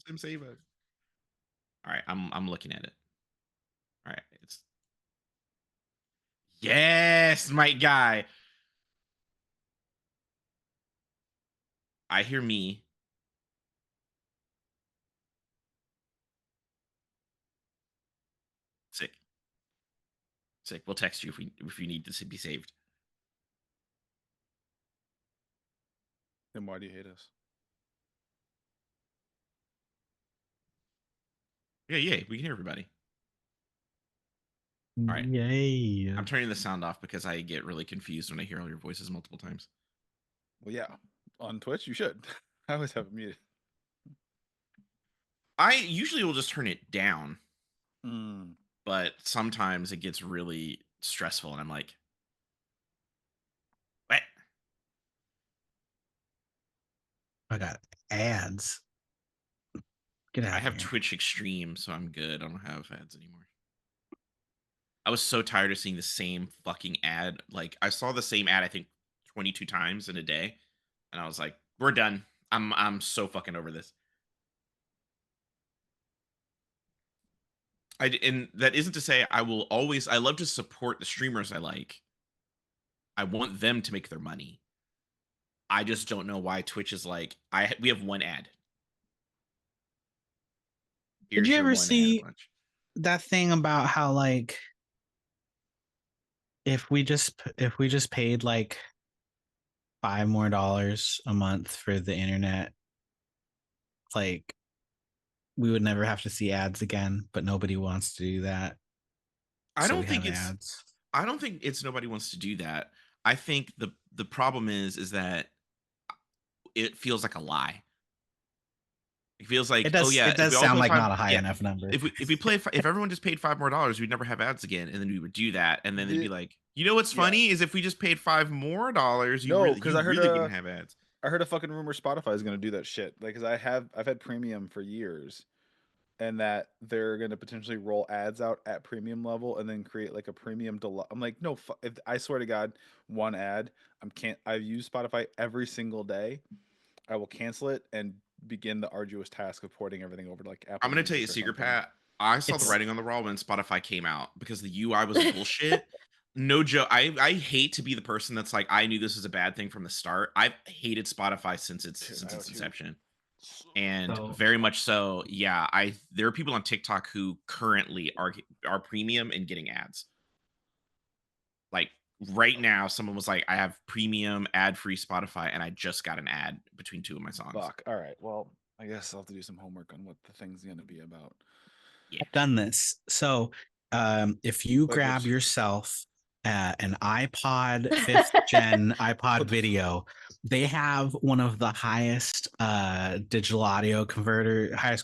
Sim, save us. All right, I'm looking at it. All right, it's yes, my guy. I hear me. Sick, sick. We'll text you if you need to be saved. Then why do you hate us? Yeah, yeah, we can hear everybody. All right, Yay. I'm turning the sound off because I get really confused when I hear all your voices multiple times. Well, yeah, on Twitch you should. I always have it muted. I usually will just turn it down, Mm. but sometimes it gets really stressful, and I'm like, what? I got ads. Get out I of have here. Twitch Extreme, so I'm good. I don't have ads anymore. I was so tired of seeing the same fucking ad. Like I saw the same ad I think 22 times in a day, and I was like, "We're done. I'm so fucking over this." And that isn't to say I will always. I love to support the streamers I like. I want them to make their money. I just don't know why Twitch is like we have one ad. Did Here's you your ever one ad a see bunch. that thing about how like if we just paid like $5 more a month for the internet, like we would never have to see ads again, but nobody wants to do that. I So don't we have think it's ads. I don't think it's nobody wants to do that. I think the problem is that it feels like a lie. It feels It like, oh does yeah, it if does we all sound play like five, not a high yeah, enough number. if everyone just paid $5 more, we'd never have ads again, and then we would do that, and then they'd be The, like, you know what's yeah. funny is if we just paid $5 more, No, because you really wouldn't have ads. I heard a fucking rumor Spotify is gonna do that shit. Like, cause I've had premium for years, and that they're gonna potentially roll ads out at premium level and then create like a premium deluxe. I'm like, no, if I swear to God, one ad. I use Spotify every single day. I will cancel it and begin the arduous task of porting everything over to like I'm Apple gonna tell you a Music or secret, something. Pat. I saw the It's writing on the wall when Spotify came out because the UI was bullshit. No joke. I hate to be the person that's like, I knew this was a bad thing from the start. I've hated Spotify Dude, since I its too. inception. And so very much so, yeah. I there are people on TikTok who currently are premium and getting ads. Like right now, someone was like, I have premium ad free Spotify, and I just got an ad between two of my songs. Fuck. All right. Well, I guess I'll have to do some homework on what the thing's gonna be about. Yeah. I've done this. So if you Like, grab which yourself an iPod 5th gen iPod what the Video, they have one of the highest highest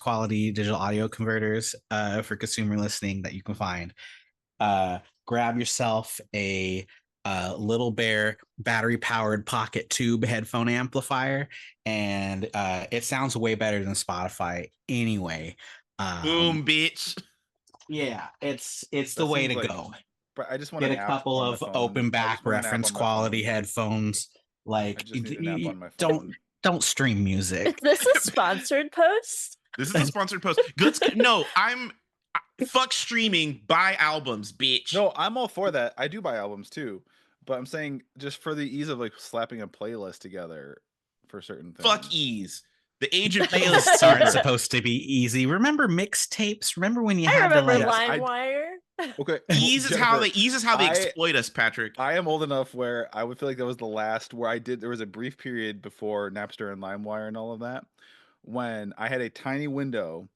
quality digital audio converters for consumer listening that you can find. Grab yourself a Little Bear battery powered pocket tube headphone amplifier, and it sounds way better than Spotify anyway. Boom, bitch. Yeah, it's the that way seems to like. go. But I just want Get an a app couple on my of phone. open I back just want an app reference on my quality phone. headphones. I Like just need an app on my don't phone. stream Is music. this a sponsored post? This is a sponsored post. No, fuck streaming. Buy albums, bitch. No, I'm all for that. I do buy albums too, but I'm saying just for the ease of like slapping a playlist together for certain Fuck things. ease. The age of ease is Playlists aren't over. supposed to be easy. Remember mixtapes? Remember when you I had to remember like Yes, LimeWire. Okay, Ease is how they I exploit us, Patrick. I am old enough where I would feel like that was the last where I did. There was a brief period before Napster and LimeWire and all of that when I had a tiny window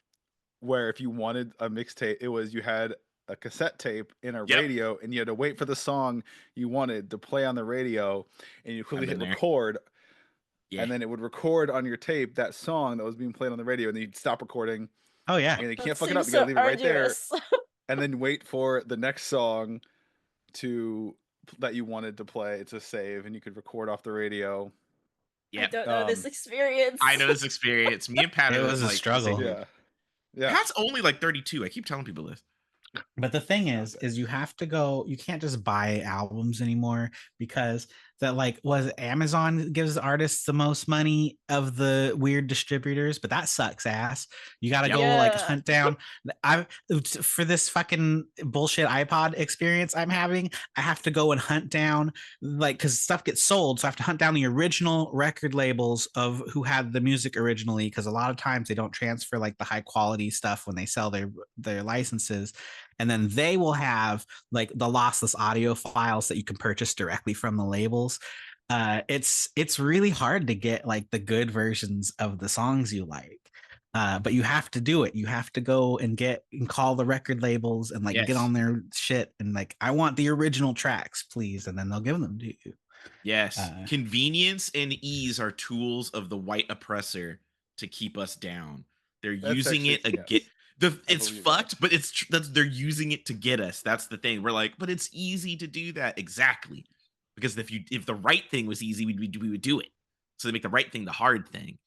where if you wanted a mixtape, it was you had a cassette tape in a Yep. radio and you had to wait for the song you wanted to play on the radio and you I've quickly hit been there. record Yeah. and then it would record on your tape that song that was being played on the radio and then you'd stop recording oh yeah. and you That can't fuck it up. seems You gotta so leave it right there arduous. and then wait for the next song to that you wanted to play to save and you could record off the radio. I Yep. don't know this experience. I know this experience. Me and Pat It are was a like struggle. Yeah. Yeah. Pat's only like 32. I keep telling people this. But the thing is you have to go, you can't just buy albums anymore because that like was Amazon gives artists the most money of the weird distributors, but that sucks ass. You got to Yep. go like Yeah. hunt down. I for this fucking bullshit iPod experience I'm having, I have to go and hunt down like because stuff gets sold, so I have to hunt down the original record labels of who had the music originally. Because a lot of times they don't transfer like the high quality stuff when they sell their licenses, and then they will have like the lossless audio files that you can purchase directly from the labels. It's really hard to get like the good versions of the songs you like. But you have to do it. You have to go and get and call the record labels and like get Yes. on their shit and like, I want the original tracks, please, and then they'll give them to you. Yes. Convenience and ease are tools of the white oppressor to keep us down. They're That's using it actually- again. It's believe fucked, that. but they're using it to get us. That's the thing. We're like, but it's easy to do that. Exactly. Because if the right thing was easy, we would do it. So they make the right thing the hard thing.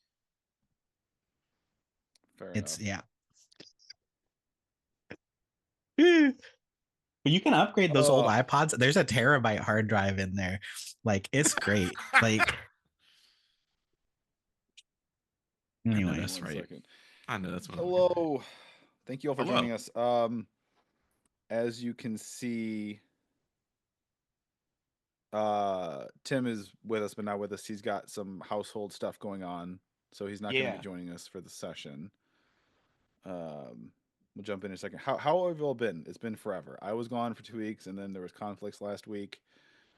Fair It's enough. yeah. But you can upgrade those old Oh. iPods. There's a terabyte hard drive in there. Like it's great. Like I know anyway. that's One right. second. I know that's what. Hello. Thank you all for Hello. joining us. As you can see, Tim is with us, but not with us. He's got some household stuff going on, so he's not going to Yeah. be joining us for the session. We'll jump in a second. How have you all been? It's been forever. I was gone for 2 weeks, and then there was conflicts last week.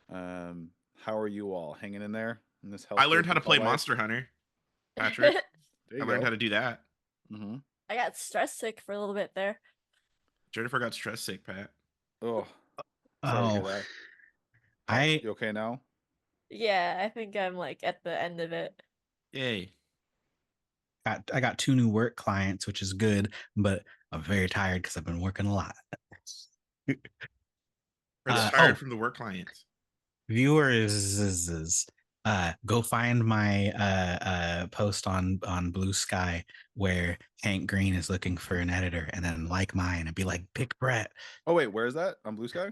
How are you all hanging in there in this hell? I learned how to play Monster Hunter, Patrick. I learned how to do that. Mm-hmm. I got stress sick for a little bit there. Jennifer got stress sick, Pat. Oh, sorry to hear that. You okay now? Yeah, I think I'm like at the end of it. Yay. I got 2 new work clients, which is good, but I'm very tired because I've been working a lot. Tired from the work clients. Viewers, go find my post on Blue Sky where Hank Green is looking for an editor, and then like mine and be like, pick Brett. Oh wait, where is that? On Blue Sky?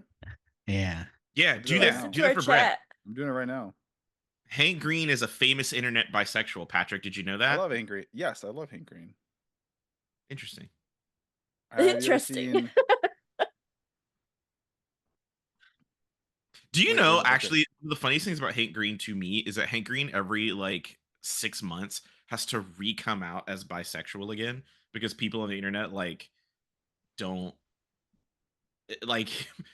Yeah. Yeah, I'll do that that. now. Do that for Brett. I'm doing it right now. Hank Green is a famous internet bisexual. Patrick, did you know that? I love Hank Green. Yes, I love Hank Green. Interesting. Have you ever Interesting. seen- Do you Wait, know, okay. actually, the funniest things about Hank Green to me is that Hank Green every like 6 months has to re-come out as bisexual again because people on the internet like don't like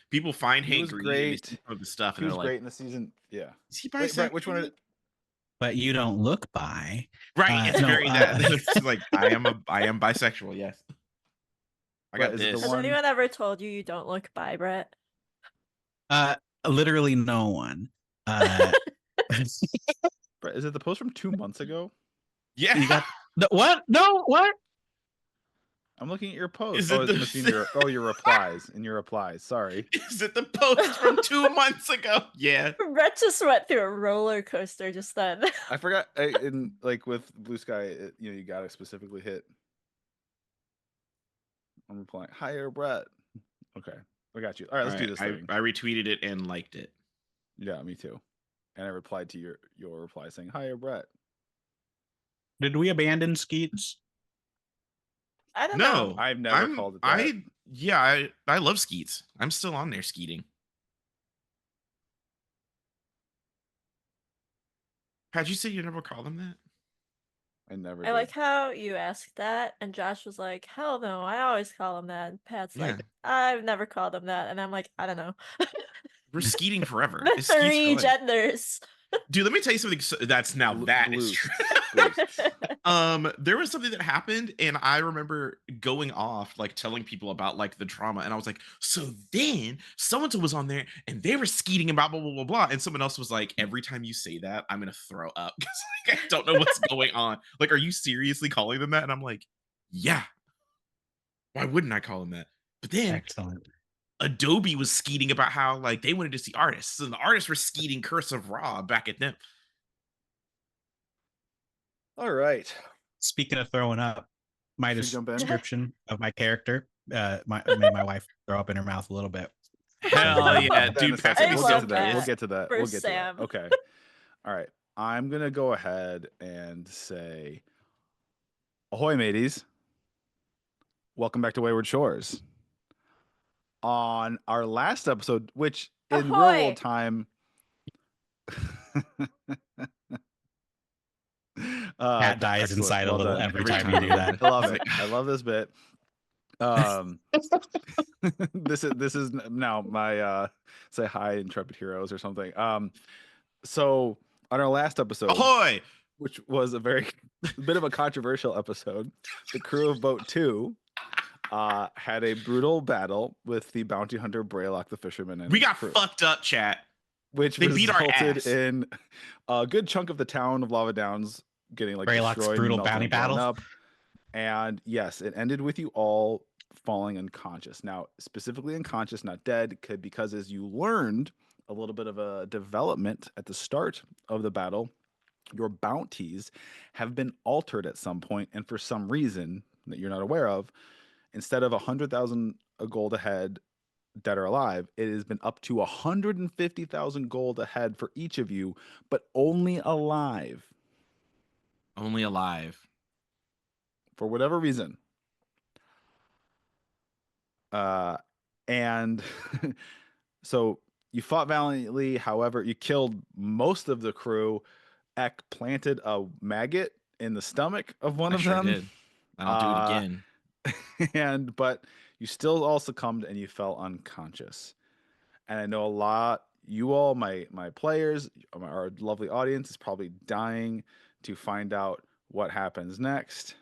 people find He Hank was Green and they great. see some of the stuff He and was they're great like, in the season. Yeah. is he Wait, bisexual? Brett, which one? But you don't look bi. Right, it's no, very that. It's like I am bisexual. Yes, I Brett, got is it the this. Has one- anyone ever told you don't look bi, Brett? Literally no one. Brett, is it the post from 2 months ago? Yeah, You got what? No, what? I'm looking at your post. Is Oh, it it must be in your replies. In your replies. Sorry. is it the post from 2 months ago? Yeah. Brett just went through a roller coaster just then. I forgot. In like with Blue Sky, you gotta specifically hit. I'm replying. Hire Brett. Okay, I got you. All right, let's do this thing. I retweeted it and liked it. Yeah, me too. And I replied to your reply saying, "Hire Brett." Did we abandon Skeets? I don't No, know. I've never called it that. I love Skeets. I'm still on there skeeting. Pat, you say you never call them that? I never. I like how you asked that, and Josh was like, "Hell no, I always call him that." And Pat's like, "I've never called him that," and I'm like, "I don't know." We're skeeting forever. The It's Skeets for 3 life. genders. Dude, let me tell you something. That's now that is Blues. true. There was something that happened, and I remember going off, like telling people about like the drama, and I was like, so then so-and-so was on there and they were skeeting about blah blah blah blah. And someone else was like, every time you say that, I'm gonna throw up because like I don't know what's going on. Like, are you seriously calling them that? And I'm like, yeah. Why wouldn't I call them that? But then Excellent. Adobe was skeeting about how like they wanted to see artists, and the artists were skeeting Curse of Ra back at them. All right. Speaking of throwing up, my Should we jump in? description of my character made my wife throw up in her mouth a little bit. Hell yeah, That in a dude. second. Pat's I gonna be love so that. We'll pissed. get to that. For We'll get Sam. to that. Okay. All right. I'm gonna go ahead and say, ahoy, mateys! Welcome back to Wayward Shores. On our last episode, which in real Ahoy! world time, Cat dies excellent. inside Well a little done. every Every time you do time. that. I love it. I love this bit. This is now my say hi, intrepid heroes or something. So on our last episode, Ahoy! which was a very bit of a controversial episode, the crew of Boat 2 had a brutal battle with the bounty hunter Braylock the fisherman and We his got crew, fucked up, chat. which They beat our resulted ass. in a good chunk of the town of Lava Downs getting like Braylock's destroyed, brutal melted, bounty and blown battle. up. And yes, it ended with you all falling unconscious. Now, specifically unconscious, not dead, because as you learned a little bit of a development at the start of the battle, your bounties have been altered at some point, and for some reason that you're not aware of, instead of 100,000 gold ahead, dead or alive, it has been up to 150,000 gold ahead for each of you, but only alive. Only alive. For whatever reason. And so you fought valiantly. However, you killed most of the crew. Eck planted a maggot in the stomach of one I of sure them. did. I'll do it again. But you still all succumbed and you fell unconscious. And I know a lot, you all, my players, our lovely audience is probably dying to find out what happens next.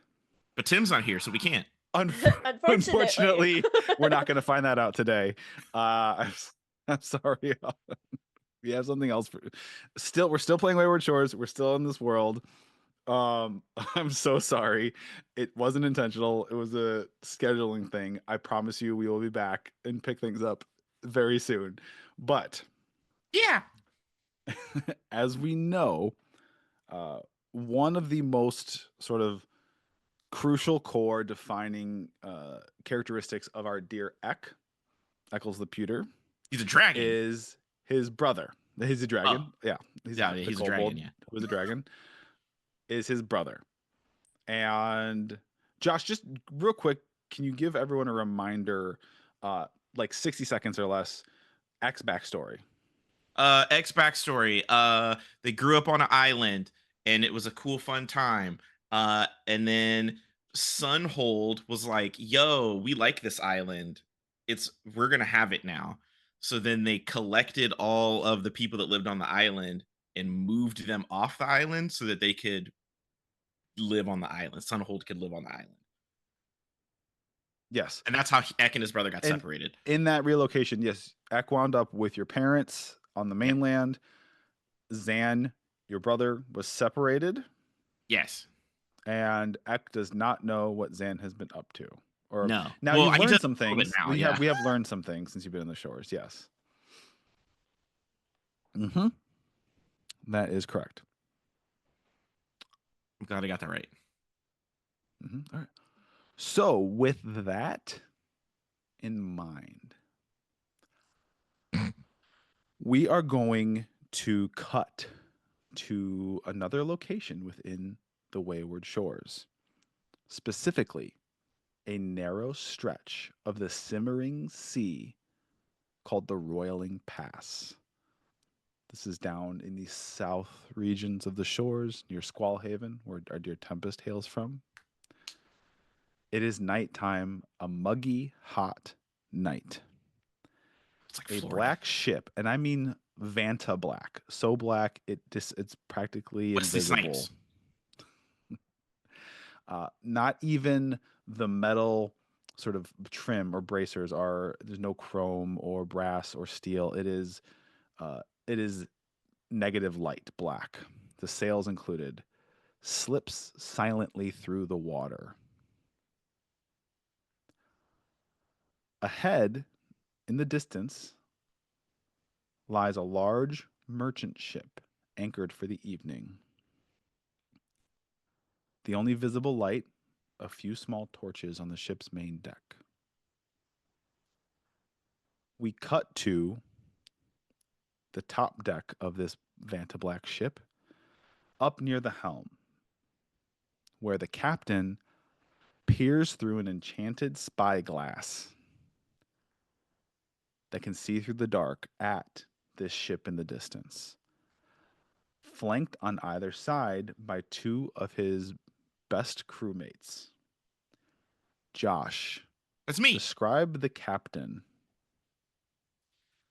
But Tim's not here, so we can't. Unfortunately, we're not going to find that out today. I'm sorry. We have something else. We're still playing Wayward Shores. We're still in this world. I'm so sorry. It wasn't intentional. It was a scheduling thing. I promise you we will be back and pick things up very soon. But Yeah. as we know, one of the most sort of crucial core defining characteristics of our dear Eccles the Pewter, He's a dragon. is his brother. He's a dragon. Oh. Yeah. He's a dragon, yeah. Who is a dragon, is his brother. And Josh, just real quick, can you give everyone a reminder, like 60 seconds or less, X backstory? X backstory. They grew up on an island, and it was a cool, fun time. And then Sunhold was like, "Yo, we like this island. We're gonna have it now." So then they collected all of the people that lived on the island and moved them off the island so that they could live on the island. Sunhold could live on the island. Yes. And that's how Eck and his brother got separated. In that relocation, yes, Eck wound up with your parents on the mainland. Zan, your brother, was separated. Yes. And Eck does not know what Zan has been up to. Or No. Now Well, you've he learned does some a little things. bit now, we yeah. have learned some things since you've been in the shores. Yes. Mm-hmm. That is correct. I'm glad I got that right. Mm-hmm. All right. So with that in mind, we are going to cut to another location within the Wayward Shores, specifically a narrow stretch of the simmering sea called the Roiling Pass. This is down in the south regions of the shores near Squallhaven, where our dear Tempest hails from. It is nighttime, a muggy, hot night. It's like A Florida. black ship, and I mean Vanta black, so black it's practically Wesley invisible. Snipes. Not even the metal sort of trim or bracers there's no chrome or brass or steel. It is negative light black. The sails included. Slips silently through the water. Ahead, in the distance, lies a large merchant ship anchored for the evening. The only visible light, a few small torches on the ship's main deck. we cut to the top deck of this Vanta Black ship, up near the helm, where the captain peers through an enchanted spyglass that can see through the dark at this ship in the distance, flanked on either side by two of his best crewmates. Josh, That's me. describe the captain.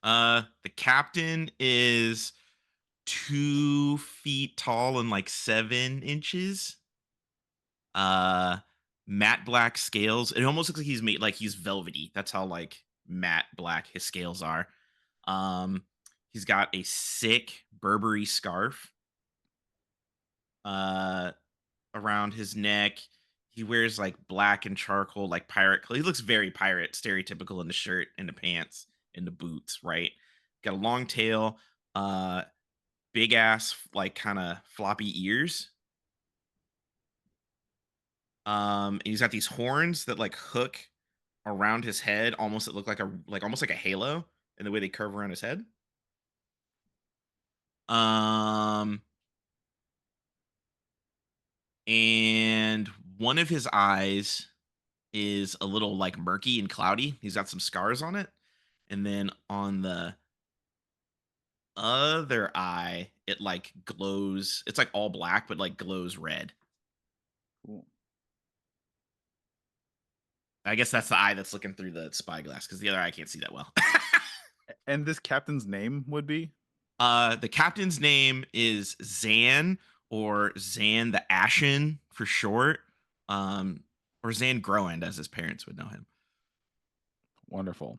The captain is 2 feet tall and like 7 inches. Matte black scales. It almost looks like he's made like he's velvety. That's how like matte black his scales are. He's got a sick Burberry scarf around his neck. He wears like black and charcoal, like pirate. He looks very pirate, stereotypical in the shirt and the pants and the boots, right? Got a long tail, big ass, like kind of floppy ears. And he's got these horns that like hook around his head, almost that look like almost like a halo in the way they curve around his head. And one of his eyes is a little like murky and cloudy. He's got some scars on it. And then on the other eye, it like glows. It's like all black, but like glows red. Cool. I guess that's the eye that's looking through the spyglass because the other eye can't see that well. And this captain's name would be? The captain's name is Zan, or Zan the Ashen for short, or Zan Groend as his parents would know him. Wonderful.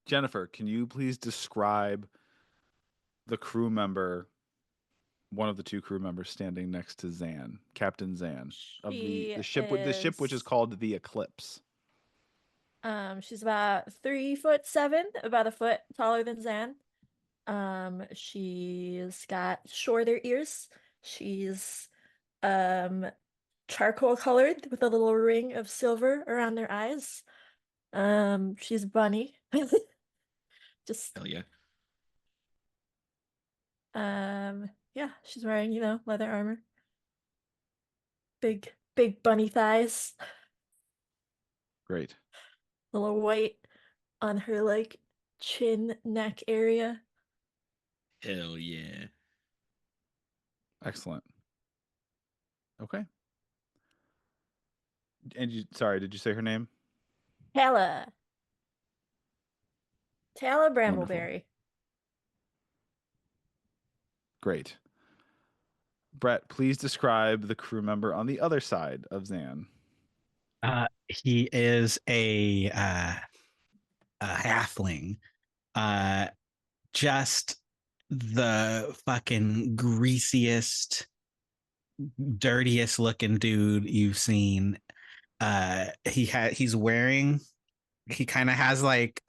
Jennifer, can you please describe the crew member, one of the two crew members standing next to Zan, Captain Zan of the ship, which is called the Eclipse. She's about 3'7", about a foot taller than Zan. She's got shorter ears. She's charcoal colored with a little ring of silver around their eyes. She's bunny. Just Hell yeah. yeah, she's wearing, leather armor. Big bunny thighs. Great. Little white on her like chin neck area. Hell yeah. Excellent. Okay. And sorry, did you say her name? Tala Wonderful. Brambleberry. Great. Brett, please describe the crew member on the other side of Zan. He is a halfling. Just the fucking greasiest, dirtiest looking dude you've seen. He kind of has like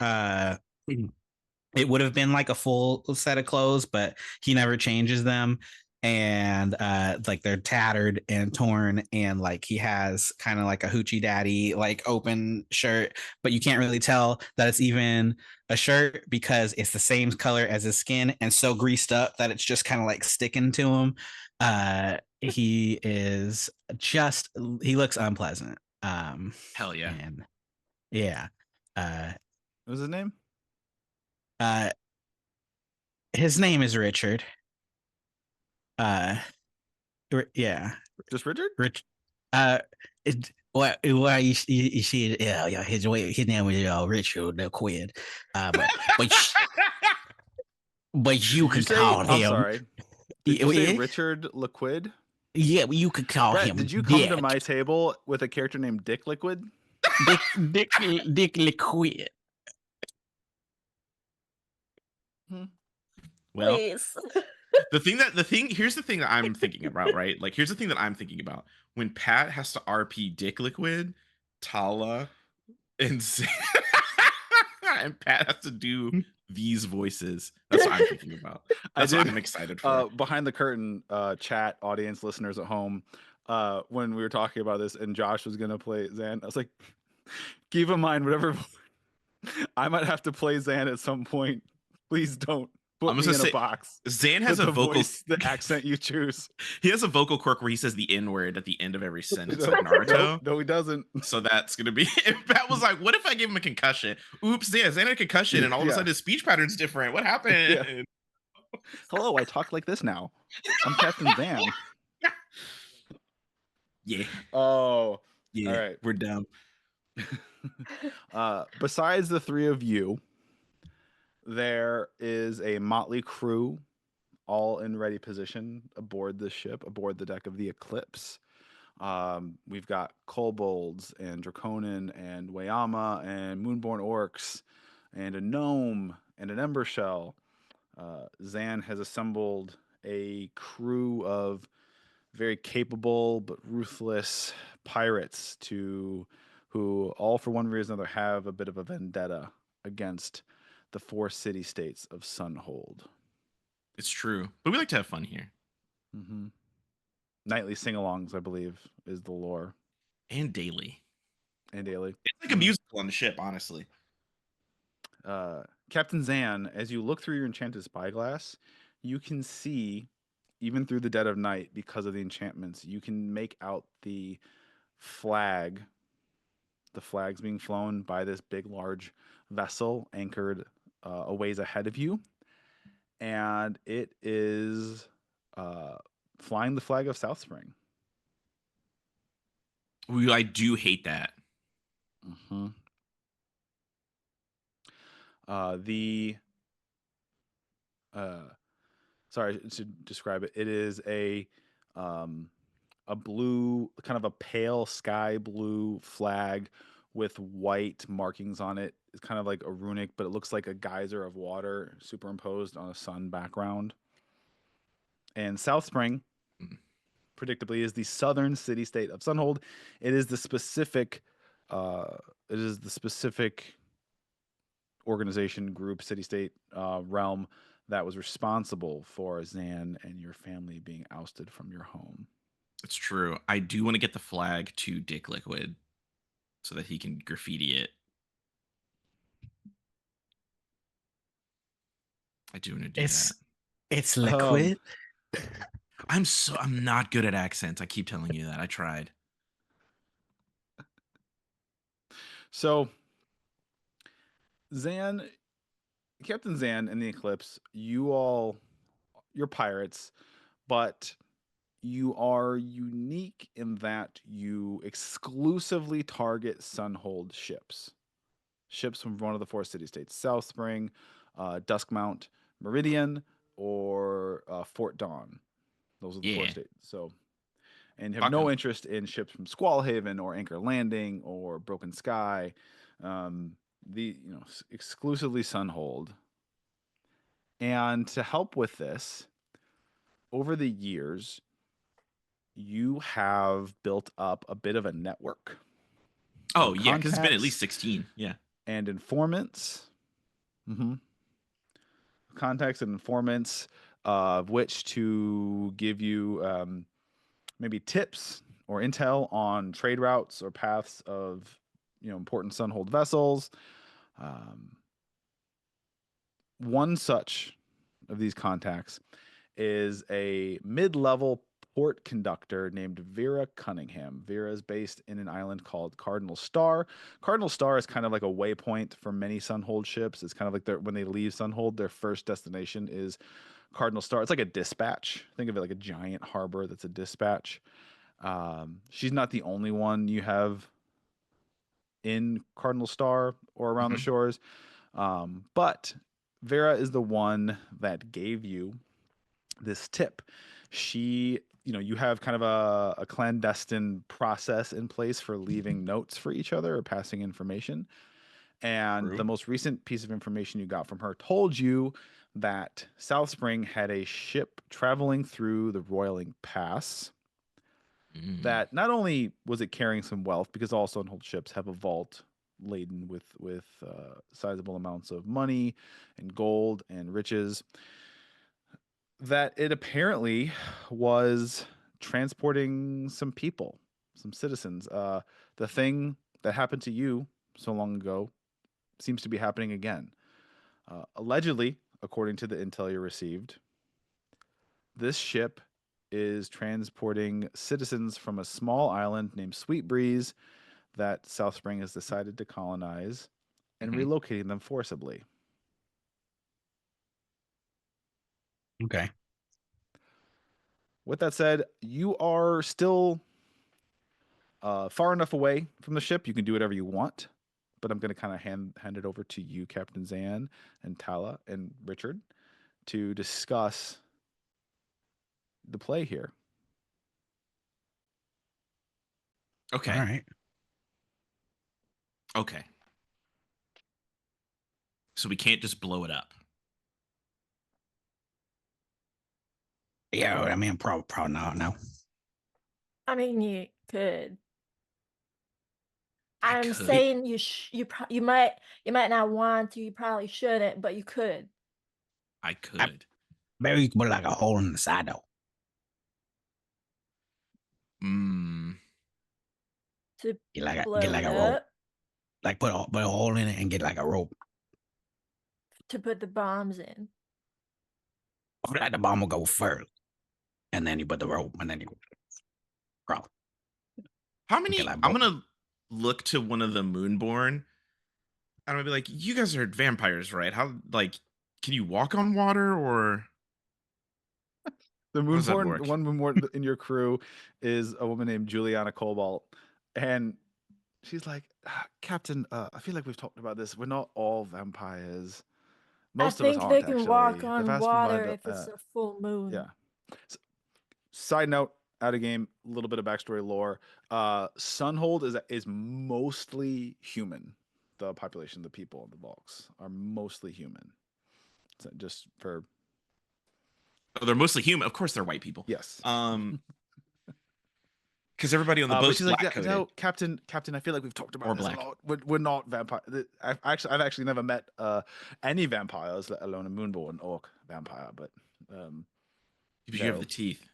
it would have been like a full set of clothes, but he never changes them. And like they're tattered and torn, and like he has kind of like a hoochie daddy like open shirt, but you can't really tell that it's even a shirt because it's the same color as his skin and so greased up that it's just kind of like sticking to him. He looks unpleasant. Hell yeah. And yeah. What was his name? His name is Richard. Yeah. Just Richard? You see, yeah, his name is Richard the Quid. But you could call him. I'm sorry. Did you say Richard Liquid? Yeah, you could call Brett, him. Did you come Dick. to my table with a character named Dick Liquid? Dick Liquid. Well, Please. here's the thing that I'm thinking about, right? Like, here's the thing that I'm thinking about. When Pat has to RP Dick Liquid, Tala, and and Pat has to do these voices. That's what I'm thinking about. That's what I'm excited for. Behind the curtain, chat, audience, listeners at home, when we were talking about this and Josh was going to play Zan, I was like, keep in mind, whatever I might have to play Zan at some point. Please don't put I'm just me gonna in a say box Zan with has a the vocal voice, the accent you choose. he has a vocal quirk where he says the N word at the end of every sentence, No, like Naruto. no, he doesn't. So that's gonna be. If Pat was like, "What if I gave him a concussion? Oops, yeah, Zan had a concussion, and all of a Yeah. sudden his speech pattern's different. What happened?" Yeah. Hello, I talk like this now. I'm Captain Zan. Yeah, Oh, yeah, all right. we're dumb. Besides the three of you, there is a motley crew, all in ready position aboard the ship, aboard the deck of the Eclipse. We've got kobolds and draconin and wayama and moonborn orcs and a gnome and an ember shell. Zan has assembled a crew of very capable but ruthless pirates who all for one reason or another have a bit of a vendetta against the four city states of Sunhold. It's true, but we like to have fun here Mm-hmm. Nightly sing-alongs, I believe, is the lore. and daily. And daily. It's like a musical on the ship, honestly. Captain Zan, as you look through your enchanted spyglass, you can see, even through the dead of night, because of the enchantments, you can make out the flag. The flag's being flown by this big, large vessel anchored a ways ahead of you, and it is flying the flag of South Spring. I do hate that. Mm-hmm. Sorry to describe it. It is a blue, kind of a pale sky blue flag with white markings on it. It's kind of like a runic, but it looks like a geyser of water superimposed on a sun background. And South Spring, predictably, is the southern city-state of Sunhold. It is the specific. It is the specific organization, group, city-state realm that was responsible for Zan and your family being ousted from your home. It's true. I do want to get the flag to Dick Liquid so that he can graffiti it. I do want to do that. It's liquid. I'm not good at accents. I keep telling you that. I tried. So Captain Zan and the Eclipse, you're pirates, but you are unique in that you exclusively target Sunhold ships. Ships from one of the four city-states: South Spring, Duskmount, Meridian, or Fort Dawn. Those are the four states. So, and you have no interest in ships from Squallhaven or Anchor Landing or Broken Sky. Exclusively Sunhold. And to help with this, over the years, you have built up a bit of a network. Oh, yeah, because it's been at least 16. Yeah. And informants. Mm-hmm. Contacts and informants of which to give you maybe tips or intel on trade routes or paths of important Sunhold vessels. One such of these contacts is a mid-level port conductor named Vera Cunningham. Vera is based in an island called Cardinal Star. Cardinal Star is kind of like a waypoint for many Sunhold ships. It's kind of like when they leave Sunhold, their first destination is Cardinal Star. It's like a dispatch. Think of it like a giant harbor that's a dispatch. She's not the only one you have in Cardinal Star or around the shores. But Vera is the one that gave you this tip. She, you have kind of a clandestine process in place for leaving notes for each other or passing information. And the most recent piece of information you got from her told you that South Spring had a ship traveling through the Roiling Pass. That not only was it carrying some wealth, because all Sunhold ships have a vault laden with sizable amounts of money and gold and riches, that it apparently was transporting some people, some citizens. The thing that happened to you so long ago seems to be happening again. Allegedly, according to the intel you received, this ship is transporting citizens from a small island named Sweet Breeze that South Spring has decided to colonize and relocating them forcibly. Okay. With that said, you are still far enough away from the ship. You can do whatever you want, but I'm going to kind of hand it over to you, Captain Zan and Tala and Richard, to discuss the play here. Okay. All right. Okay. So we can't just blow it up. Yeah, I mean, probably not. No. I mean, you could. I I'm could. saying you might not want to. You probably shouldn't, but you could. I could. Maybe you can put like a hole in the side though. To Get like blow a it rope. up, Like put a hole in it and get like a rope. to put the bombs in. Like the bomb will go first, and then you put the rope, and then you crawl. How many? Like I'm gonna look to one of the Moonborn. I'm gonna be like, you guys are vampires, right? How, like, can you walk on water, or The how does that Moonborn, work? one Moonborn in your crew is a woman named Juliana Cobalt, and she's like, Captain, I feel like we've talked about this. We're not all vampires. Most of us I think aren't they can actually. walk The on vast water majority, if it's a full moon. yeah. Side note, out of game, a little bit of backstory lore. Sunhold is mostly human. The population, the people of the Volks are mostly human. So just for Oh, they're mostly human. Of course, they're white people. yes. Because everybody on the But boat's she's like, black coded. no, Captain, I feel like we've talked about Or this black. a lot. We're not vampire. I've actually never met any vampires, let alone a Moonborn orc vampire. But Because you have the teeth.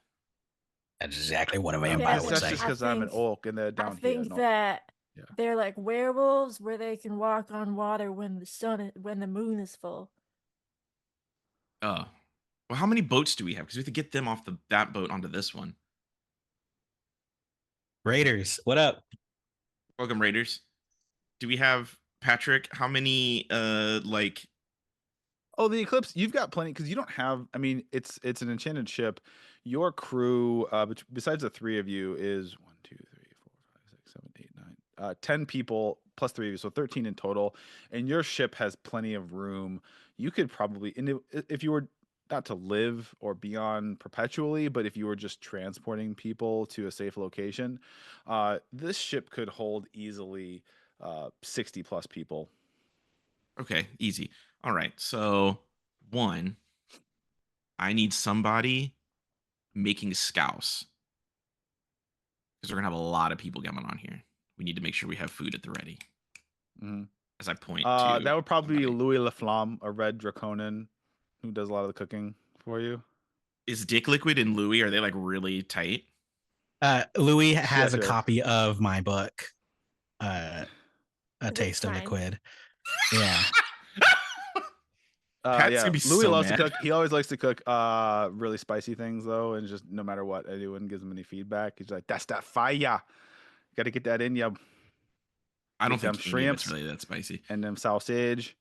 That's exactly what a Yeah, vampire that's would say. just because I'm an orc and they're down I think here. that Yeah. they're like werewolves where they can walk on water when the moon is full. Oh. Well, how many boats do we have? Because we have to get them off that boat onto this one. Raiders, what up? Welcome, Raiders. Do we have Patrick? How many like Oh, the Eclipse, you've got plenty because you don't have. I mean, it's an enchanted ship. Your crew, besides the three of you, is 1, 2, 3, 4, 5, 6, 7, 8, 9, 10 people plus three of you, so 13 in total. And your ship has plenty of room. You could probably, if you were not to live or be on perpetually, but if you were just transporting people to a safe location, this ship could hold easily 60 plus people. Okay, easy. All right. So, one, I need somebody making scouse. Because we're going to have a lot of people coming on here. We need to make sure we have food at the ready. Mm-hmm. As I point to that would probably be somebody. Louis Laflamme, a red draconin who does a lot of the cooking for you. Is Dick Liquid and Louis, are they like really tight? Louis has a sure. copy of my book, A Taste of fine? Liquid. Yeah. Pat's Yeah, gonna be Louis so loves mad. to cook. He always likes to cook really spicy things though, and just no matter what anyone gives him any feedback, he's like, "That's that fire. Got to get that in you." I don't Them think any of it's shrimps really that spicy. and them sausage.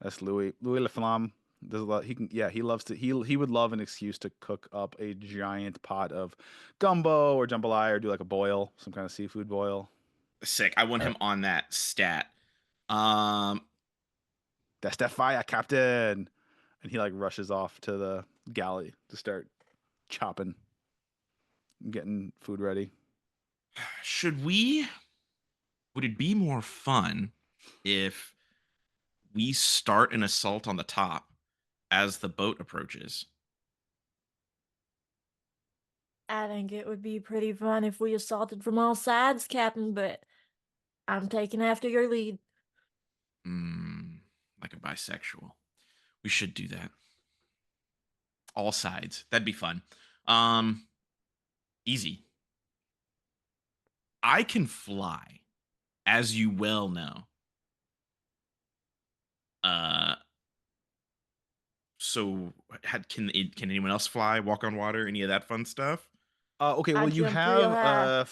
That's Louis Laflamme. There's a lot. He can. Yeah, he loves to. He would love an excuse to cook up a giant pot of gumbo or jambalaya or do like a boil, some kind of seafood boil. Sick. I want him on that stat. That's that fire, Captain. And he like rushes off to the galley to start chopping, getting food ready. Would it be more fun if we start an assault on the top as the boat approaches? I think it would be pretty fun if we assaulted from all sides, Captain, but I'm taking after your lead. Like a bisexual. We should do that. All sides. That'd be fun. Easy. I can fly, as you well know. So can anyone else fly, walk on water, any of that fun stuff? Okay, I well you jump real have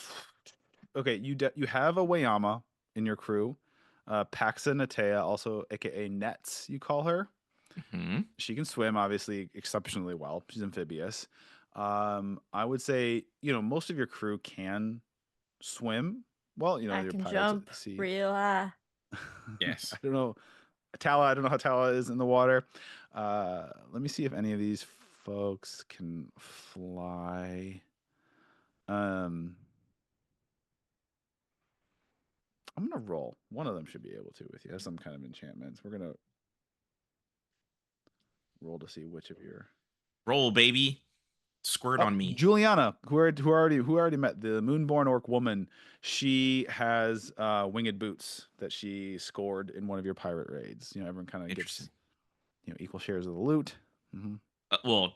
high. okay, you have a Wayama in your crew. Paxa Natea, also aka Nets, you call her. Hmm. She can swim, obviously, exceptionally well. She's amphibious. I would say, most of your crew can swim. Well, I your can pirates at jump sea. real high. Yes. I don't know. Tala, I don't know how Tala is in the water. Let me see if any of these folks can fly. Um, I'm gonna roll. One of them should be able to with you. Has some kind of enchantments. We're gonna roll to see which of your. Roll, baby. Squirt Oh, on me. Juliana, who already met the Moonborn Orc woman. She has winged boots that she scored in one of your pirate raids. Everyone kind of Interesting. gets equal shares of the loot. Mm-hmm. Well,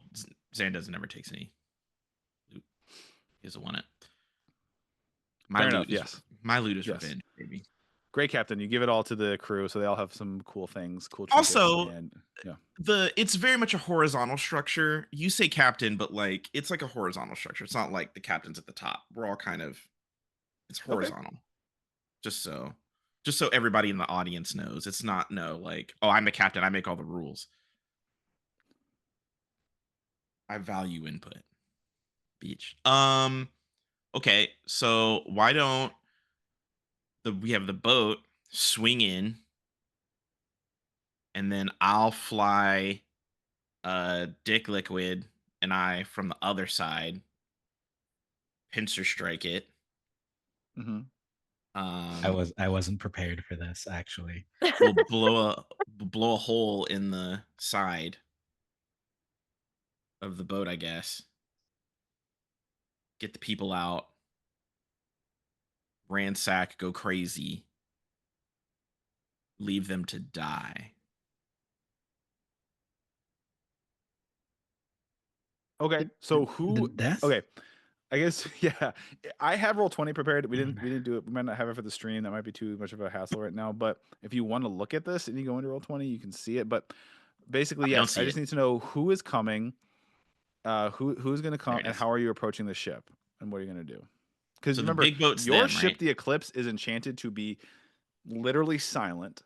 Xanda's never takes any loot. He doesn't want it. Fair enough. Yes. My loot is Yes. revenge, baby. Great, Captain. You give it all to the crew, so they all have some cool things, cool trinkets, Also, and yeah. It's very much a horizontal structure. You say captain, but like it's like a horizontal structure. It's not like the captain's at the top. We're all kind of it's Okay. horizontal. Just so everybody in the audience knows. It's not like, oh, I'm the captain, I make all the rules. I value input. Beach. Okay, so why don't we have the boat swing in, and then I'll fly Dick Liquid and I from the other side pincer strike it. Mm-hmm. I wasn't prepared for this actually. We'll blow a hole in the side of the boat, I guess. Get the people out. Ransack, go crazy. Leave them to die. Okay. So who? Death? Okay. I guess yeah. I have Roll20 prepared. We didn't do it. We might not have it for the stream. That might be too much of a hassle right now. But if you want to look at this and you go into Roll20, you can see it. But basically, I don't yes. I see just it. need to know who is coming, who's going to There come, it and is. how are you approaching the ship, and what are you going to do? Because So the remember, big boat's your them, ship, right? the Eclipse, is enchanted to be literally silent.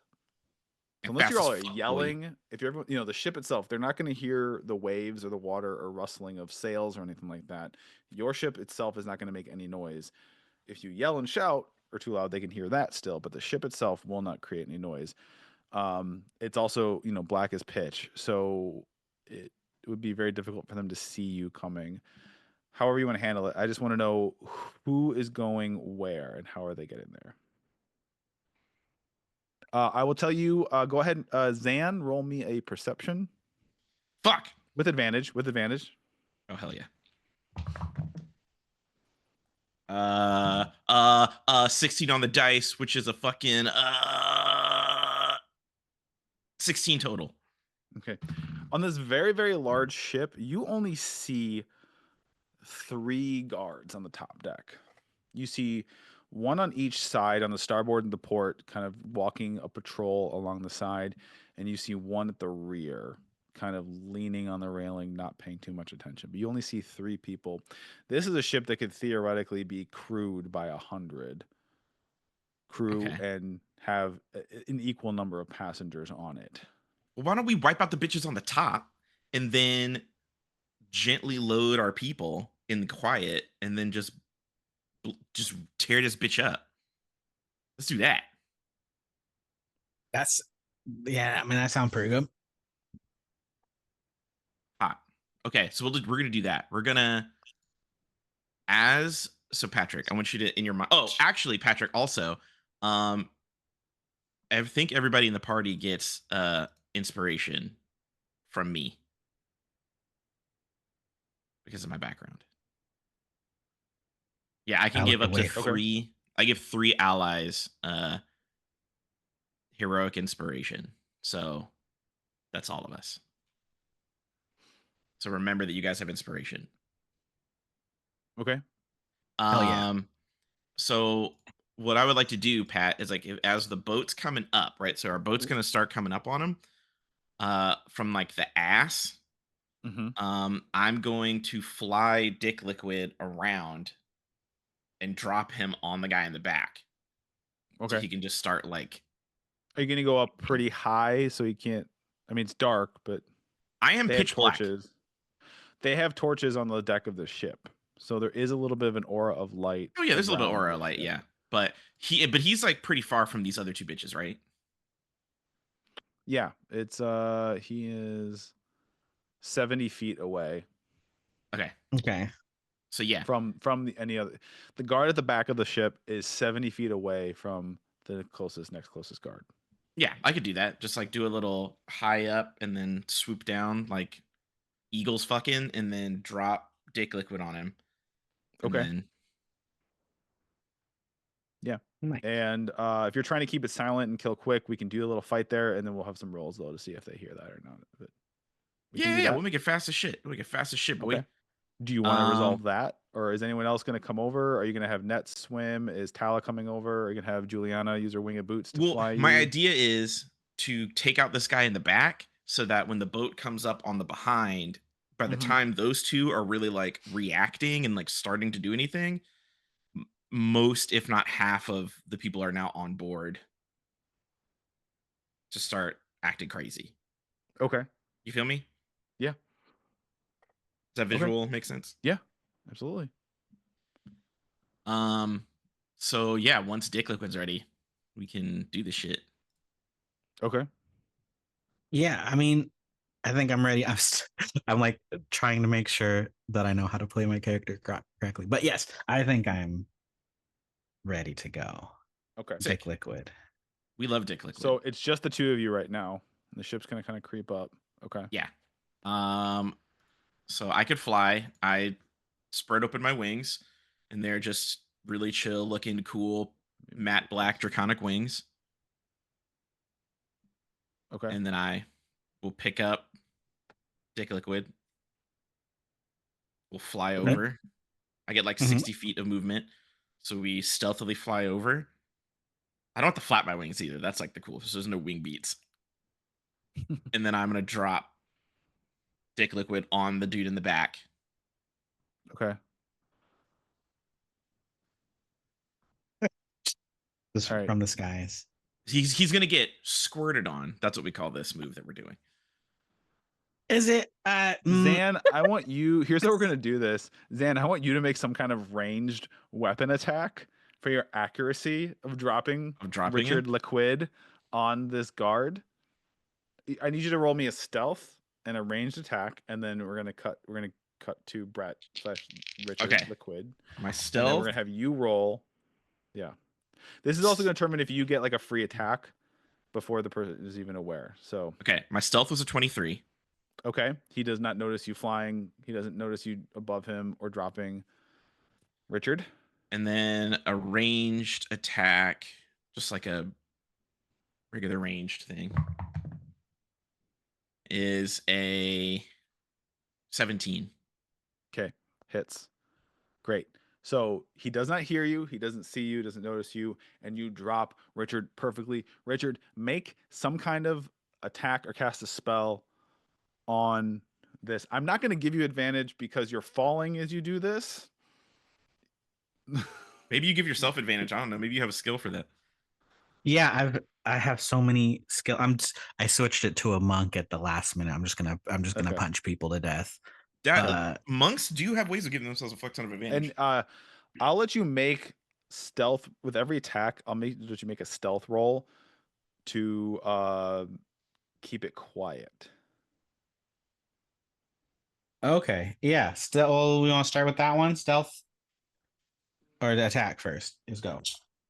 So And unless fast you're as all fuck, boy. yelling, if you're the ship itself, they're not going to hear the waves or the water or rustling of sails or anything like that. Your ship itself is not going to make any noise. If you yell and shout or too loud, they can hear that still, but the ship itself will not create any noise. It's also black as pitch, so it would be very difficult for them to see you coming. However you want to handle it, I just want to know who is going where and how are they getting there. I will tell you. Go ahead, Zan. Roll me a perception Fuck. with advantage. With advantage. Oh hell yeah. 16 on the dice, which is a fucking 16 total. Okay. On this very, very large ship, you only see 3 guards on the top deck. You see one on each side on the starboard and the port, kind of walking a patrol along the side, and you see one at the rear, kind of leaning on the railing, not paying too much attention. But you only see 3 people. This is a ship that could theoretically be crewed by 100 crew Okay. and have an equal number of passengers on it. Well, why don't we wipe out the bitches on the top and then gently load our people in the quiet and then just tear this bitch up? Let's do that. Yeah, I mean that sounds pretty good. Hot. Okay, so we're gonna do that. We're gonna Patrick, I want you to in your mind. Oh, actually, Patrick, also, I think everybody in the party gets inspiration from me because of my background. Yeah, I can give up to Wayward. 3. I give 3 allies heroic inspiration. So that's all of us. So remember that you guys have inspiration. Okay. Hell yeah. So what I would like to do, Pat, is like as the boat's coming up, right? So our boat's going to start coming up on them. from like the ass. Mm-hmm. I'm going to fly Dick Liquid around and drop him on the guy in the back, so Okay. he can just start like. Are you gonna go up pretty high so he can't? I mean, it's dark, but I am they have pitch black. torches. They have torches on the deck of the ship, so there is a little bit of an aura of light. Oh yeah, there's a little bit around aura the light, ship. yeah. But he's like pretty far from these other two bitches, right? Yeah, it's he is 70 feet away Okay. Okay. So yeah. from any other. The guard at the back of the ship is 70 feet away from the next closest guard. Yeah, I could do that. Just like do a little high up and then swoop down like Eagles fucking and then drop Dick Liquid on him. And Okay. then Yeah. Nice. And if you're trying to keep it silent and kill quick, we can do a little fight there, and then we'll have some rolls though to see if they hear that or not. But we can do that. we'll make it fast as shit. We'll make it fast as shit, boy. Okay. Do you want to resolve that, or is anyone else going to come over? Are you going to have Net swim? Is Tala coming over? Are you going to have Juliana use her winged boots to fly My you? idea is to take out this guy in the back so that when the boat comes up on the behind, by the time those two are really like reacting and like starting to do anything, most, if not half of the people are now on board to start acting crazy. Okay. You feel me? Yeah. Does that visual make sense? Yeah, absolutely. So yeah, once Dick Liquid's ready, we can do this shit. Okay. Yeah, I mean, I think I'm ready. I'm like trying to make sure that I know how to play my character correctly. But yes, I think I'm ready to go. Okay. Dick Liquid. We love Dick Liquid. So it's just the two of you right now. And the ship's gonna kind of creep up. Okay. Yeah. So I could fly. I spread open my wings, and they're just really chill, looking cool, matte black draconic wings. Okay. And then I will pick up Dick Liquid. We'll fly Okay. over. I get like 60 feet of movement. So we stealthily fly over. I don't have to flap my wings either. That's like the coolest. There's no wing beats. And then I'm going to drop Dick Liquid on the dude in the back. Okay. This All right. from the skies. He's going to get squirted on. That's what we call this move that we're doing. Is it? Zan, I want you. Here's how we're gonna do this. Zan, I want you to make some kind of ranged weapon attack for your accuracy of dropping Richard him? Liquid on this guard. I need you to roll me a stealth and a ranged attack, and then we're gonna cut to Brett / Richard Liquid. My And then stealth. we're gonna have you roll. Yeah. This is also gonna determine if you get like a free attack before the person is even aware. So Okay, my stealth was a 23. okay, he does not notice you flying. He doesn't notice you above him or dropping. Richard? And then a ranged attack, just like a regular ranged thing, is a 17. Okay, hits. Great. So he does not hear you, he doesn't see you, doesn't notice you, and you drop Richard perfectly. Richard, make some kind of attack or cast a spell on this. I'm not going to give you advantage because you're falling as you do this. Maybe you give yourself advantage. I don't know. Maybe you have a skill for that. Yeah, I have so many skill. I switched it to a monk at the last minute. I'm just gonna Okay. punch people to death. Monks do have ways of giving themselves a fuck ton of advantage. And I'll let you make stealth with every attack. I'll let you make a stealth roll to keep it quiet. Okay, yeah. Still, we want to start with that one, stealth, or the attack first. Let's go.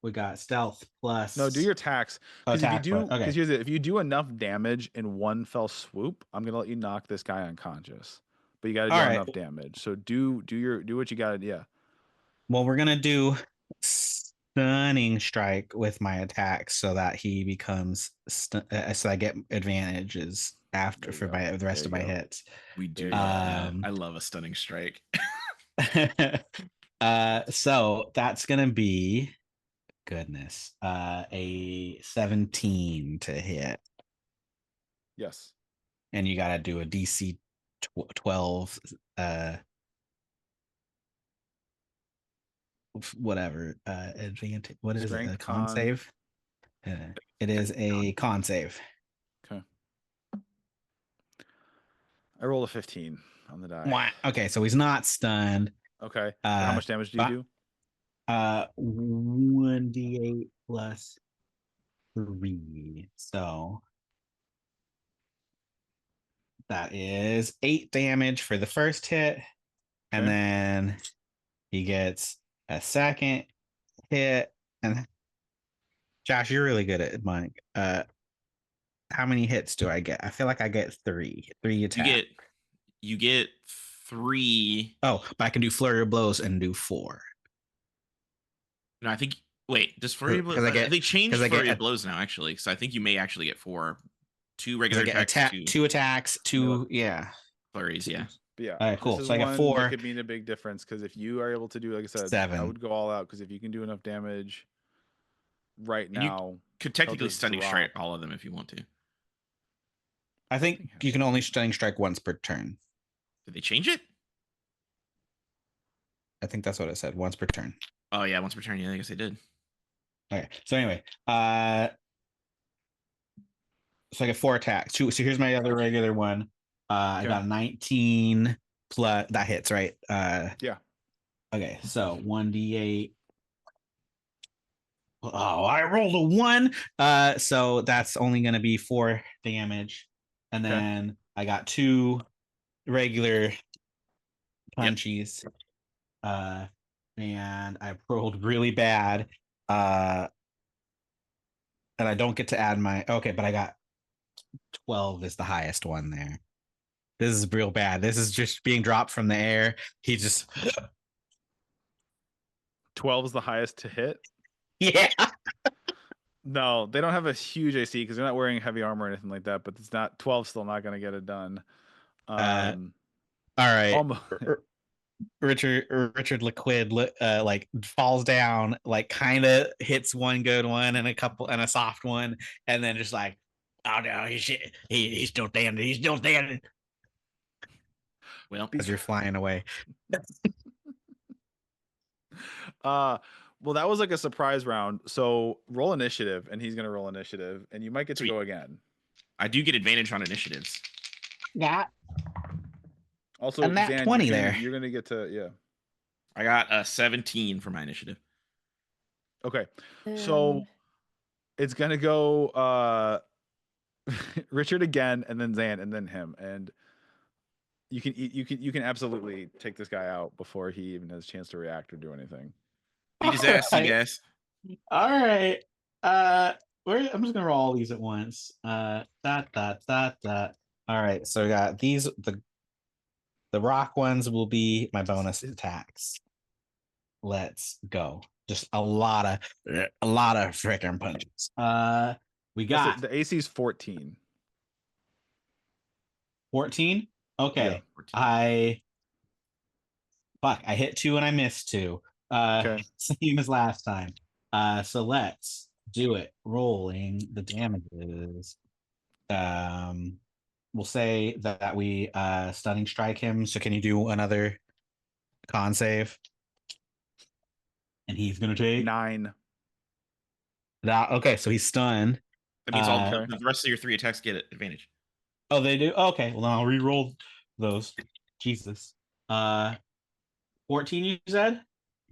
We got stealth plus. No, do your attacks. Because if you do enough damage in one fell swoop, I'm gonna let you knock this guy unconscious. But you got to do enough damage. So do what you got to. Yeah. Well, we're gonna do stunning strike with my attack so that he becomes so I get advantages after for the rest of my hits. We do. I love a stunning strike. So that's gonna be a 17 to hit. Yes. and you gotta do a DC 12 whatever advantage. What is it? Strength A con con. save? It is a con save. Okay. I rolled a 15 on the die. Mwah. Okay, so he's not stunned. Okay. But how much damage do you do? 1d8 plus 3. So that is 8 damage for the first hit. And Okay. then he gets a second hit. And Josh, you're really good at it, Mike. How many hits do I get? I feel like I get 3. 3 attacks. You get 3. Oh, but I can do flurry of blows and do 4. No, I think. Wait, does flurry of blows? 'Cause I get- They changed 'cause I get flurry of a- blows now, actually. So I think you may actually get 4. 2 Because regular I get attacks, 2 attacks, 2 yeah. flurries. Yeah. But yeah. All right, cool. This is So I got one 4. that could mean a big difference because if you are able to do, like I said, I 7. would go all out because if you can do enough damage right And you now, could technically just stunning drop. strike all of them if you want to. I think you can only stunning strike once per turn. Did they change it? I think that's what it said. Once per turn. Oh yeah, once per turn. Yeah, I guess they did. Okay. So anyway, so I get 4 attacks. 2. So here's my other regular one. I got 19 plus that hits, right? Yeah. Okay, so 1d8. Oh, I rolled a 1. So that's only gonna be 4 damage. And then I got 2 regular punchies. And I rolled really bad. And I don't get to add my but I got 12 is the highest one there. This is real bad. This is just being dropped from the air. He just 12 is the highest to hit. yeah. No, they don't have a huge AC because they're not wearing heavy armor or anything like that. But it's not 12. Still not going to get it done. All right. Almost. Richard Liquid like falls down, like kind of hits one good one and a soft one, and then just like, oh no, he's still standing. He's still standing. Well, because you're flying away. Well, that was like a surprise round. So roll initiative, and he's gonna roll initiative, and you might get to go again. I do get advantage on initiatives. Yeah. Also, and that Zan, 20 there. You're gonna get to I got a 17 for my initiative. Okay, so it's gonna go Richard again, and then Zan, and then him, and you can absolutely take this guy out before he even has a chance to react or do anything. Beat his ass, you guys. All right. I'm just gonna roll all these at once. All right. So we got these. The rock ones will be my bonus attacks. Let's go. Just a lot of freaking punches. We got the AC is 14. 14. Okay. Yeah, 14. I hit 2 and I missed 2. Same as last time. So let's do it. Rolling the damages. We'll say that we stunning strike him. So can you do another con save? And he's gonna take 9. Okay, so he's stunned. That means all the rest of your 3 attacks get advantage. Oh, they do? Okay, well then I'll re-roll those. Jesus. 14 you said?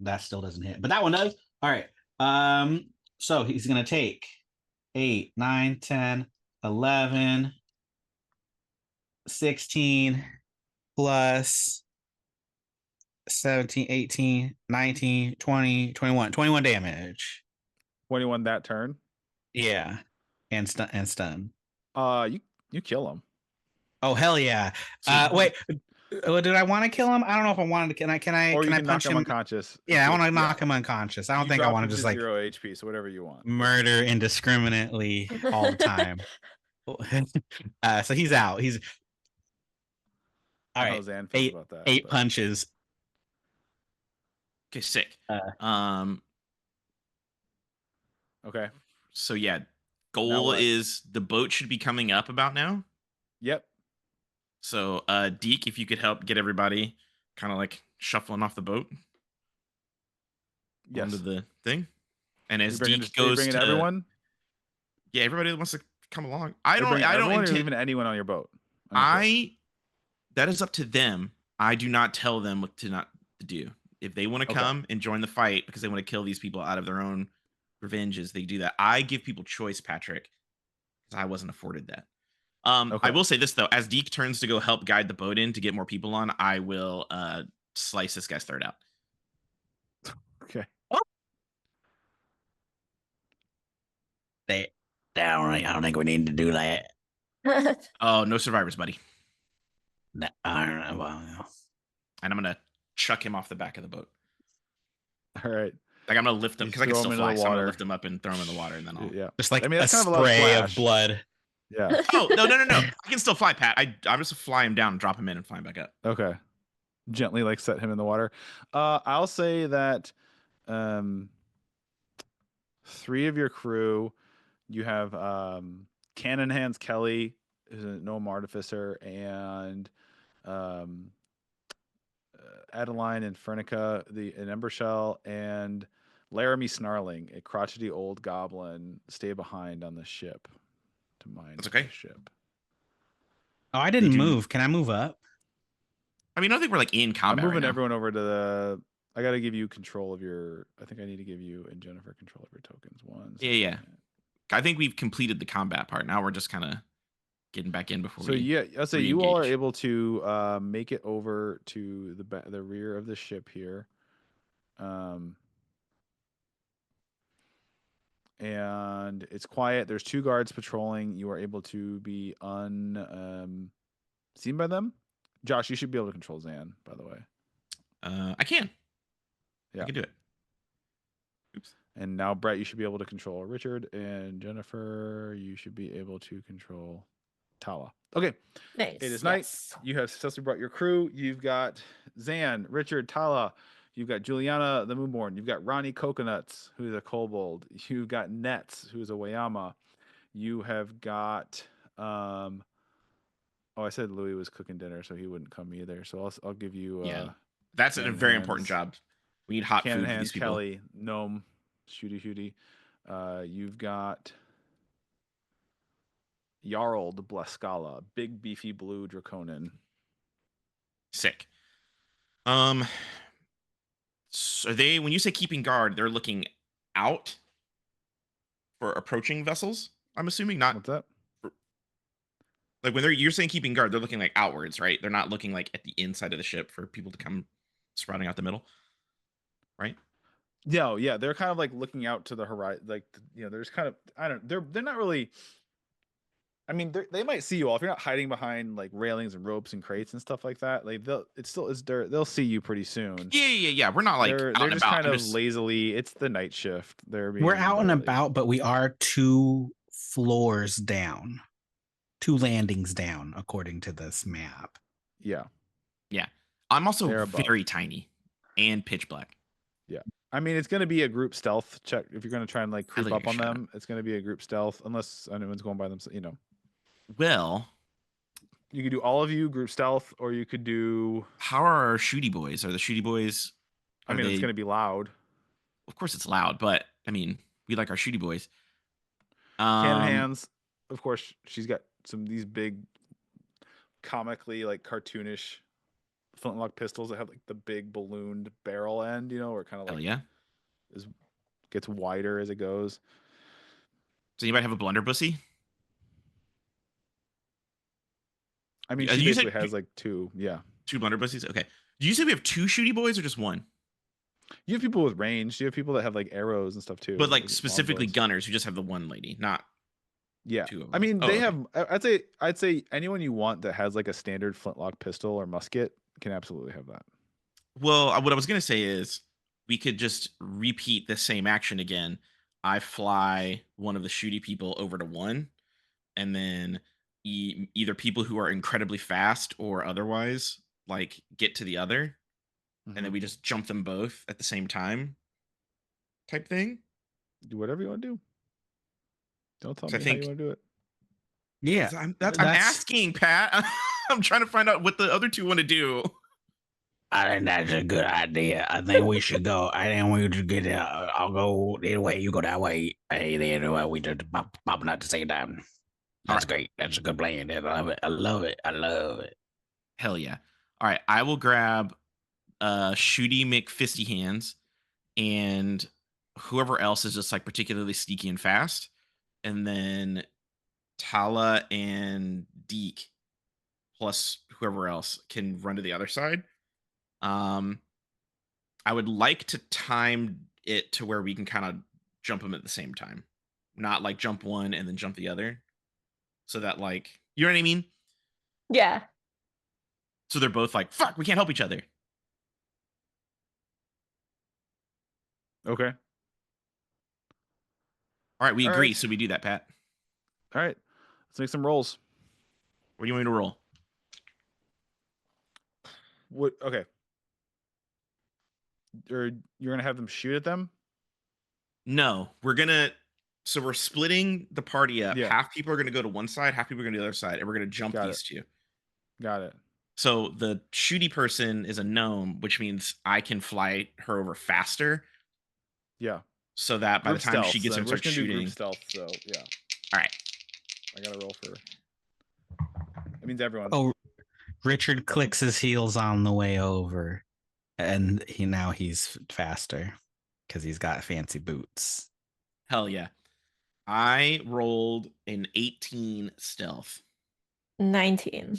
That still doesn't hit, but that one does. All right. So he's gonna take 8, 9, 10, 11, 16 plus 17, 18, 19, 20, 21 damage. 21 that turn. Yeah. And stun. You kill him. Oh hell yeah. Wait. Did I want to kill him? I don't know if I wanted to. Can I punch him unconscious? Yeah, I want to knock him unconscious. I don't think I want to just like 0 HP, so whatever you want. Murder indiscriminately all the time. So he's out. He's all right. Zan eight about that, eight punches. Okay, sick. Okay. So yeah, goal is the boat should be coming up about now. Yep. So, Deke, if you could help get everybody kind of like shuffling off the boat onto Yes. the thing, and as Are Deke you goes bringing to, everyone? yeah, everybody that wants to come along. Are you bringing I don't everyone, or intend. even anyone on your boat? On your ship? That is up to them. I do not tell them what to not to do. If they want to Okay. come and join the fight because they want to kill these people out of their own revenges, they do that. I give people choice, Patrick, because I wasn't afforded that. I Okay. will say this though, as Deke turns to go help guide the boat in to get more people on, I will slice this guy's throat out. Okay. I don't think we need to do that. Oh, no survivors, buddy. I don't know. Well, no. And I'm gonna chuck him off the back of the boat. All right. Like I'm gonna lift him You because I can throw still him into fly. the So I'm gonna water. lift him up and throw him in the water, and then I'll. Yeah. Just like I mean, a that's kind of a lot of spray of splash. blood. Yeah. Oh no! I can still fly, Pat. I'm just fly him down, drop him in, and fly him back up. Okay. Gently like set him in the water. I'll say that 3 of your crew, you have Cannon Hands Kelly, who's a gnome artificer, and Adeline and Fernica, an Ember Shell, and Laramie Snarling, a crotchety old goblin, stay behind on the ship to mine That's okay. the ship. Oh, I didn't move. Can I move up? I mean, I don't think we're like in combat. I'm moving right now. everyone over to the. I got to give you control of your. I think I need to give you and Jennifer control of your tokens. Yeah. I think we've completed the combat part. Now we're just kind of getting back in before. So yeah, I'll say you all are able to make it over to the rear of the ship here, and it's quiet. There's 2 guards patrolling. You are able to be seen by them. Josh, you should be able to control Zan, by the way. I can. Yeah, I can do it. Oops. And now, Brett, you should be able to control Richard, and Jennifer, you should be able to control Tala. Okay. Nice. It is night. You have successfully brought your crew. You've got Zan, Richard, Tala. You've got Juliana, the Moonborn. You've got Ronnie Coconuts, who's a kobold. You've got Nets, who's a Wayama. You have got I said Louis was cooking dinner, so he wouldn't come either. So I'll give you that's a very important job. We need hot food for these people. Kelly, Gnome, Shooty. You've got Jarl the Bleskala, big beefy blue Draconin. Sick. So when you say keeping guard, they're looking out for approaching vessels. I'm assuming not. What's that? Like when you're saying keeping guard, they're looking like outwards, right? They're not looking like at the inside of the ship for people to come sprouting out the middle, right? No, yeah, they're kind of like looking out to the horizon. Like there's kind of they're not really. I mean, they might see you all if you're not hiding behind like railings and ropes and crates and stuff like that. Like they'll see you pretty soon. Yeah. We're not like they're just kind of lazily. It's the night shift. We're out and about, but we are 2 floors down, 2 landings down, according to this map. Yeah. I'm also very tiny and pitch black. Yeah. I mean, it's going to be a group stealth check if you're going to try and like creep up on them. It's going to be a group stealth unless anyone's going by themselves. Well, you could do all of you group stealth, or you could do. How are our shooty boys? Are the shooty boys? I mean, it's going to be loud. Of course, it's loud, but I mean, we like our shooty boys. Cannon Hands, of course, she's got these big, comically like cartoonish flintlock pistols that have like the big ballooned barrel end, where it kind of like gets wider as it goes. So you might have a blunderbussy. I mean, she basically has like 2, 2 blunderbussies. Okay. Do you say we have 2 shooty boys or just 1? You have people with range. You have people that have like arrows and stuff too. But like specifically gunners who just have the 1 lady, not. Yeah. 2 of them. I mean, they have. I'd say anyone you want that has like a standard flintlock pistol or musket can absolutely have that. Well, what I was gonna say is we could just repeat the same action again. I fly one of the shooty people over to 1, and then either people who are incredibly fast or otherwise like get to the other, and then we just jump them both at the same time type thing. Do whatever you want to do. Don't tell me how you want to do it. Yeah, I'm asking, Pat. I'm trying to find out what the other two want to do. I think that's a good idea. I think we should go. I think we should get. I'll go this way. You go that way. Hey, there. We just popping at the same time. That's great. That's a good plan. I love it. I love it. I love it. Hell yeah. All right. I will grab Shooty McFisty Hands and whoever else is just like particularly sneaky and fast. And then Tala and Deke plus whoever else can run to the other side. I would like to time it to where we can kind of jump them at the same time, not like jump one and then jump the other, so that like you know what I mean. Yeah. So they're both like, "Fuck, we can't help each other." Okay. All right, we All agree. right. So we do that, Pat. All right. Let's make some rolls. What do you want me to roll? What? Okay. Or you're gonna have them shoot at them? No, we're gonna. So we're splitting the party up. Yeah. Half people are gonna go to one side, half people are gonna go to the other side, and we're gonna jump Got these it. two. Got it. So the shooty person is a gnome, which means I can fly her over faster. Yeah. So that by Group the time she gets stealth. there We're and starts just gonna do shooting. group stealth. So yeah. All right. I gotta roll for. It means everyone. Oh, Richard clicks his heels on the way over, and he's faster because he's got fancy boots. Hell yeah. I rolled an 18 stealth. 19.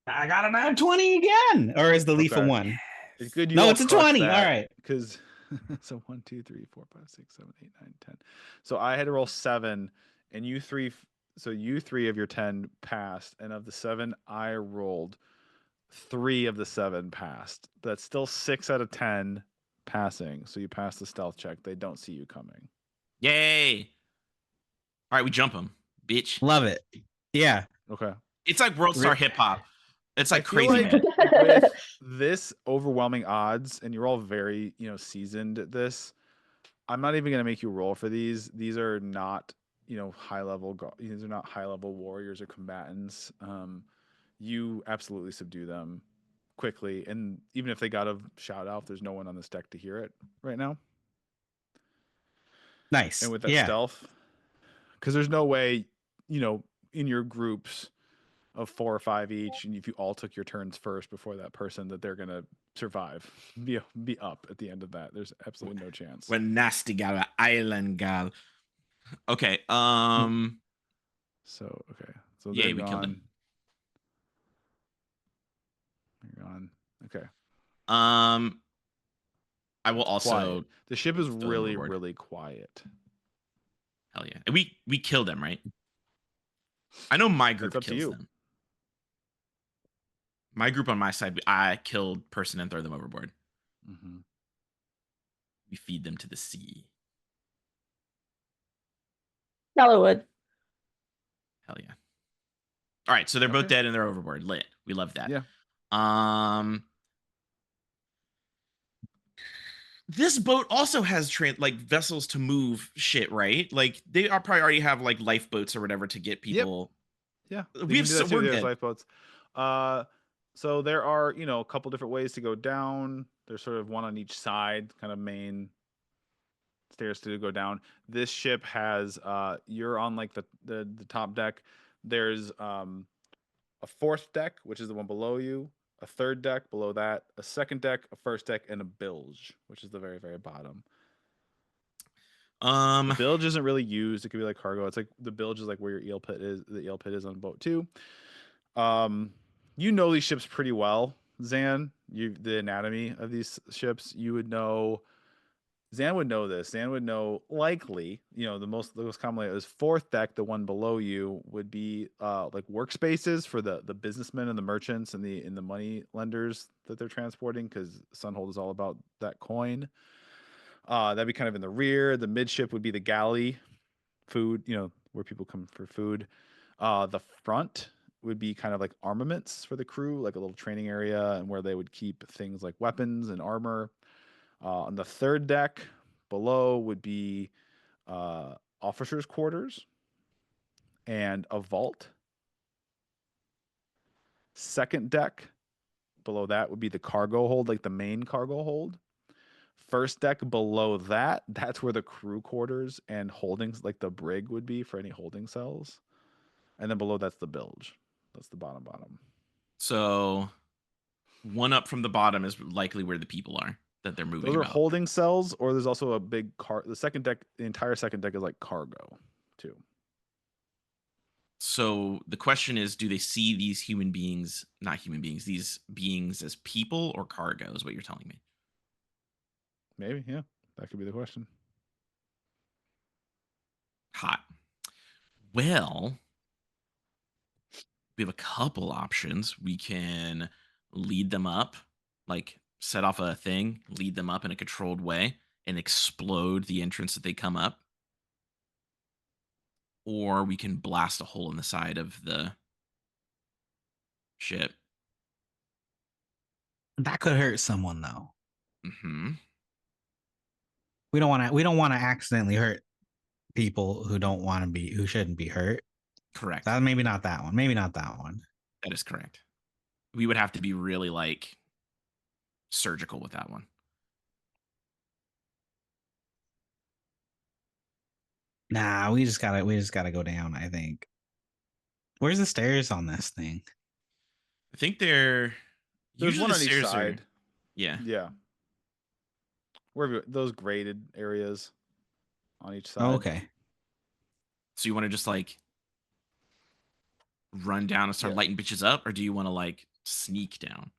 I got a 920 again. Or is the lethal Okay. one? It's good. You No, all it's a crushed 20. that, All right. Because so 1, 2, 3, 4, 5, 6, 7, 8, 9, 10. So I had to roll 7, and you three. So you 3 of your 10 passed, and of the 7 I rolled, 3 of the 7 passed. That's still 6 out of 10 passing. So you pass the stealth check. They don't see you coming. Yay. All right, we jump them, bitch. Love it. Yeah. Okay. It's like World Star Hip Hop. It's like I feel crazy, like man. with this overwhelming odds, and you're all very, seasoned at this, I'm not even gonna make you roll for these. These are not, high level. These are not high level warriors or combatants. You absolutely subdue them quickly, and even if they got a shout out, there's no one on this deck to hear it right now. Nice. And with that stealth, because there's no way, in your groups of 4 or 5 each, and if you all took your turns first before that person, that they're gonna survive, be up at the end of that. There's absolutely no chance. When nasty gal, island gal. Okay. So Yeah, they're we killed gone. him. They're gone. Okay. I will also. Quiet. The ship is really, overboard. really quiet. Hell yeah. And we killed them, right? I know my group That's up to kills you. them. My group on my side, I killed person and throw them overboard. Mm-hmm. We feed them to the sea. Yellowwood. Hell yeah. All right, so they're both dead and they're overboard. Lit. We love that. Yeah. This boat also has vessels to move shit, right? Like they are probably already have like lifeboats or whatever to get people. Yeah. We're good. Lifeboats. So there are, a couple different ways to go down. There's sort of one on each side, kind of main stairs to go down. This ship has you're on like the top deck. There's a 4th deck, which is the one below you, a 3rd deck below that, a 2nd deck, a 1st deck, and a bilge, which is the very, very bottom. The bilge isn't really used. It could be like cargo. It's like the bilge is like where your eel pit is. The eel pit is on boat 2. You know these ships pretty well, Zan. The anatomy of these ships. You would know. Zan would know this. Zan would know likely, the most commonly is 4th deck, the one below you, would be like workspaces for the businessmen and the merchants and the money lenders that they're transporting, because Sunhold is all about that coin. That'd be kind of in the rear. The midship would be the galley, food, where people come for food. The front would be kind of like armaments for the crew, like a little training area, and where they would keep things like weapons and armor. On the 3rd deck below would be officers' quarters and a vault Second deck below that would be the cargo hold, like the main cargo hold. First deck below that, that's where the crew quarters and holdings, like the brig, would be for any holding cells. And then below that's the bilge. That's the bottom. So one up from the bottom is likely where the people are that they're moving Those are about. holding cells, or there's also a big the second deck, the entire second deck is like cargo too. So the question is, do they see these these beings as people or cargo is what you're telling me. Maybe, yeah. That could be the question. Hot. Well, we have a couple options. We can lead them up, like set off a thing, lead them up in a controlled way, and explode the entrance that they come up. Or we can blast a hole in the side of the ship. That could hurt someone though. Mm-hmm. We don't want to accidentally hurt people who shouldn't be hurt. Correct. Maybe not that one. Maybe not that one. That is correct. We would have to be really like surgical with that one. Nah, we just gotta go down, I think. Where's the stairs on this thing? I think there's one the on each stairs side. Yeah. Yeah. Wherever those graded areas on each side. Oh, okay. So you want to just like run down and start lighting bitches up, or do you want to like sneak down?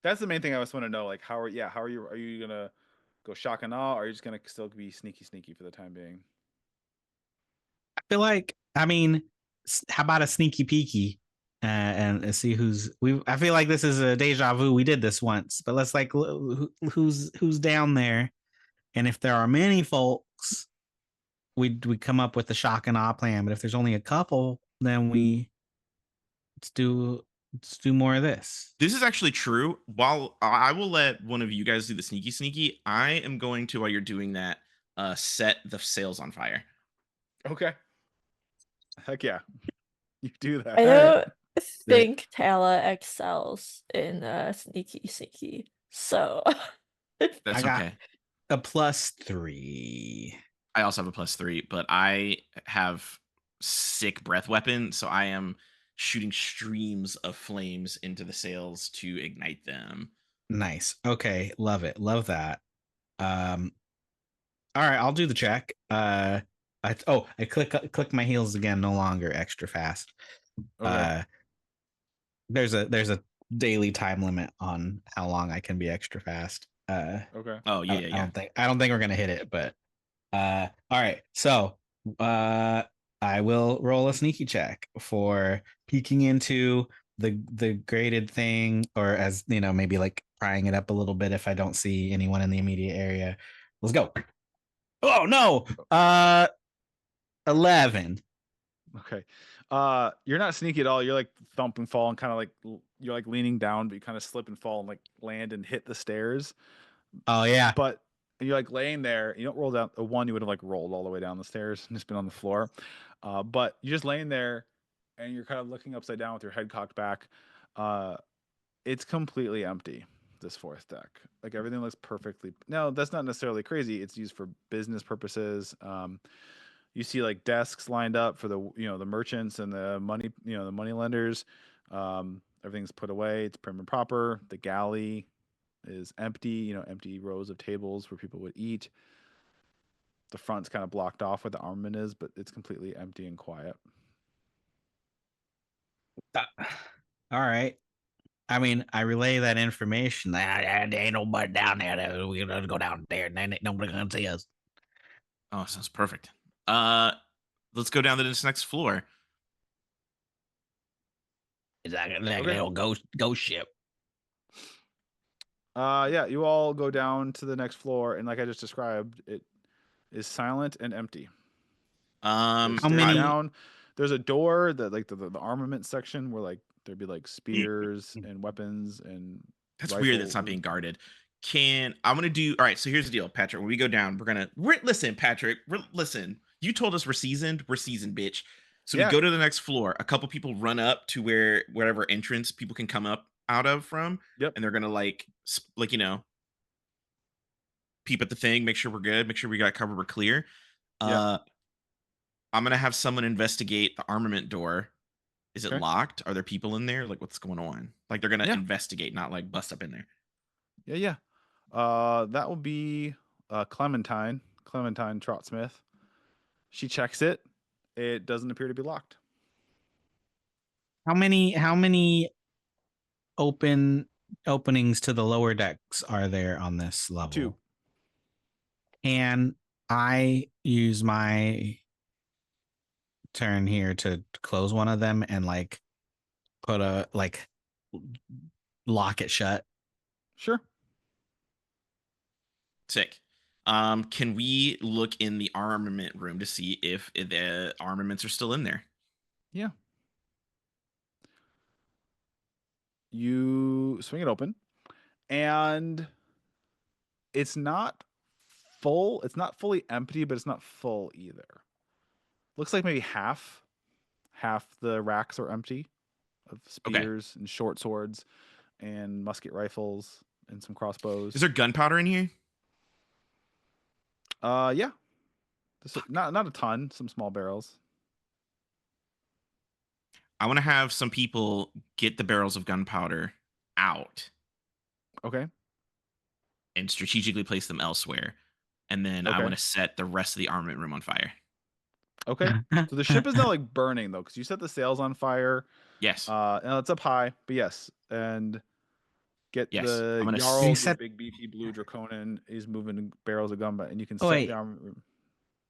That's the main thing I just want to know. Like, how are you? Are you gonna go shock and awe, or are you just gonna still be sneaky for the time being? I feel like, I mean, how about a sneaky peeky and see I feel like this is a deja vu. We did this once, but let's like who's down there, and if there are many folks, we come up with the shock and awe plan. But if there's only a couple, then let's do more of this. This is actually true. While I will let one of you guys do the sneaky, I am going to, while you're doing that, set the sails on fire. Okay. Heck yeah. You do that. I don't think Tala excels in sneaky. So That's okay. A +3. I also have a +3, but I have sick breath weapon, so I am shooting streams of flames into the sails to ignite them. Nice. Okay, love it. Love that. All right, I'll do the check. I click my heels again, no longer extra fast. Okay. There's a daily time limit on how long I can be extra fast. Okay. Oh yeah. I don't think we're gonna hit it, but all right. So I will roll a sneaky check for peeking into the graded thing, or as you know, maybe like prying it up a little bit if I don't see anyone in the immediate area. Let's go. Oh no. 11. Okay. You're not sneaky at all. You're like thump and fall and kind of like you're like leaning down, but you kind of slip and fall and like land and hit the stairs. Oh yeah. But you're like laying there. You don't roll down. One, you would have like rolled all the way down the stairs and just been on the floor. But you're just laying there, and you're kind of looking upside down with your head cocked back. It's completely empty. This fourth deck, like everything looks perfectly. No, that's not necessarily crazy. It's used for business purposes. You see like desks lined up for the the merchants and the money the money lenders. Everything's put away. It's prim and proper. The galley is empty. Empty rows of tables where people would eat. The front's kind of blocked off where the armament is, but it's completely empty and quiet. All right. I mean, I relay that information. There ain't nobody down there. We're gonna go down there, and then ain't nobody gonna see us. Oh, sounds perfect. Let's go down to this next floor. Is that like a little ghost ship? Yeah, you all go down to the next floor, and like I just described, it is silent and empty. How many? Down, there's a door that like the armament section where like there'd be like spears and weapons and. That's weird. That's not being guarded. I'm gonna do. All right. So here's the deal, Patrick. When we go down, listen, Patrick. Listen. You told us we're seasoned. We're seasoned, bitch. So we go to the next floor. A couple people run up to whatever entrance people can come up out of from, Yep. and they're gonna peep at the thing, make sure we're good, make sure we got covered, we're clear. Yeah. I'm gonna have someone investigate the armament door. Is it Okay. locked? Are there people in there? Like, what's going on? Like, they're gonna Yeah. investigate, not like bust up in there. Yeah. That will be Clementine Trottsmith. She checks it. It doesn't appear to be locked. How many openings to the lower decks are there on this level? 2. Can I use my turn here to close one of them and like put a lock it shut? Sure. Sick. Can we look in the armament room to see if the armaments are still in there? Yeah. You swing it open, and it's not full. It's not fully empty, but it's not full either. Looks like maybe half the racks are empty of spears and short swords and musket rifles and some crossbows. Is there gunpowder in here? Yeah. Not a ton, some small barrels. I want to have some people get the barrels of gunpowder out. Okay. And strategically place them elsewhere. And then I want to set the rest of the armament room on fire. Okay. So the ship is not like burning though, because you set the sails on fire. Yes. And it's up high, but yes. And get the Jarl, the big beefy blue Draconin is moving barrels of gunpowder, and you can set the armament room.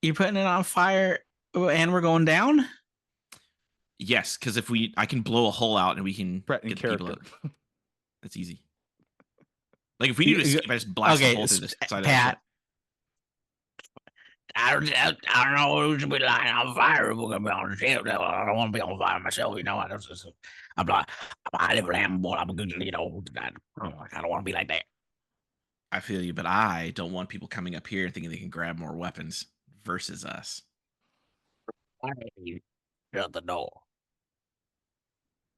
You're putting it on fire and we're going down? Yes, because I can blow a hole out and we can get the people out. That's easy. Like if we need to escape, I just blast a hole through the side of the ship. I don't know who should be lighting on fire. We're gonna be on the ship. I don't want to be on fire myself. You know, I'm a highly flammable. I'm a good, I don't want to be like that. I feel you, but I don't want people coming up here thinking they can grab more weapons versus us. Why you shut the door?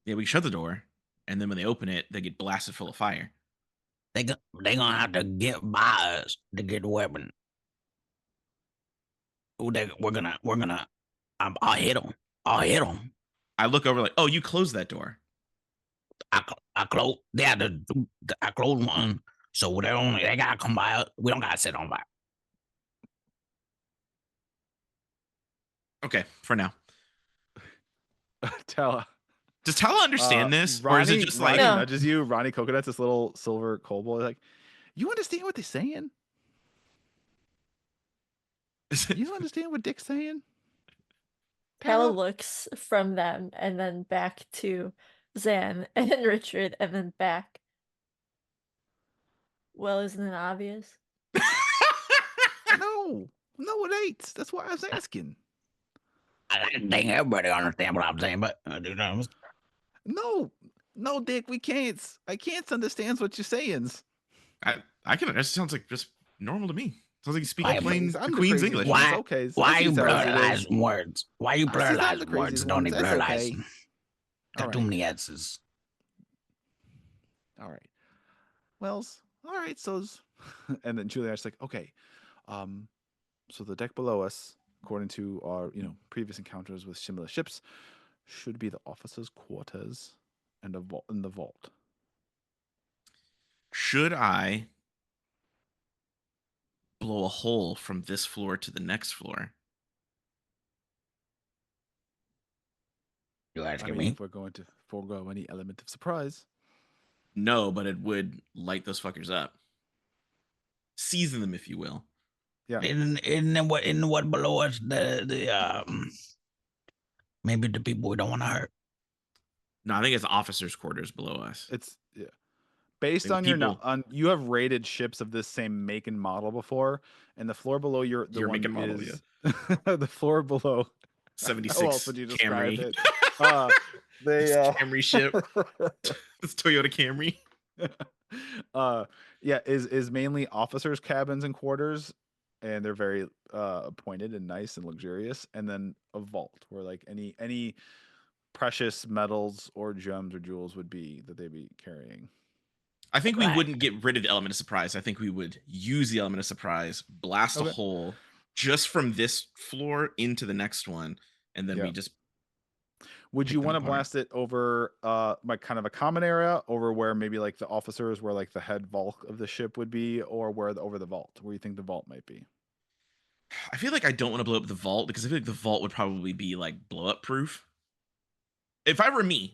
Yeah, we shut the door, and then when they open it, they get blasted full of fire. They gonna have to get by us to get the weapon. We're gonna. I'll hit them. I look over like, oh, you closed that door. I close. I closed one, so they gotta come by. We don't gotta set on fire. Okay, for now. Does Tala understand this, or is it just like nudges you? Ronnie Coconut's this little silver kobold. Like, you understand what they're saying? You understand what Dick's saying? Tala looks from them and then back to Zan and Richard and then back. Well, isn't it obvious? No, it ain't. That's why I was asking. I think everybody understand what I'm saying, but no, Dick, we can't. I can't understand what you're saying. I can. That sounds like just normal to me. Sounds like you speak plain Queen's English. Why you pluralizing words? Why you pluralizing words? Don't need pluralize. Got too many S's. All right. Wells. All right. So, and then Julian's like, okay. So the deck below us, according to our previous encounters with similar ships, should be the officers' quarters and in the vault. Should I blow a hole from this floor to the next floor? You asking me? If we're going to forego any element of surprise. No, but it would light those fuckers up. Season them, if you will. Yeah. In what below us, maybe the people we don't want to hurt. No, I think it's officers' quarters below us. It's based on you have rated ships of this same make and model before, and the floor below your make and model, the floor below 76 how else would you describe Camry. It? Camry ship. This Toyota Camry. Is mainly officers' cabins and quarters, and they're very pointed and nice and luxurious, and then a vault where like any precious metals or gems or jewels would be that they'd be carrying. I think we Right. wouldn't get rid of the element of surprise. I think we would use the element of surprise, blast a Okay. hole just from this floor into the next one, and then Yeah. we just Would pick you them want to apart. blast it over like kind of a common area, over where maybe like the officers, where like the head vault of the ship would be, or over the vault, where you think the vault might be? I feel like I don't want to blow up the vault because I feel like the vault would probably be like blow up proof. If it were me,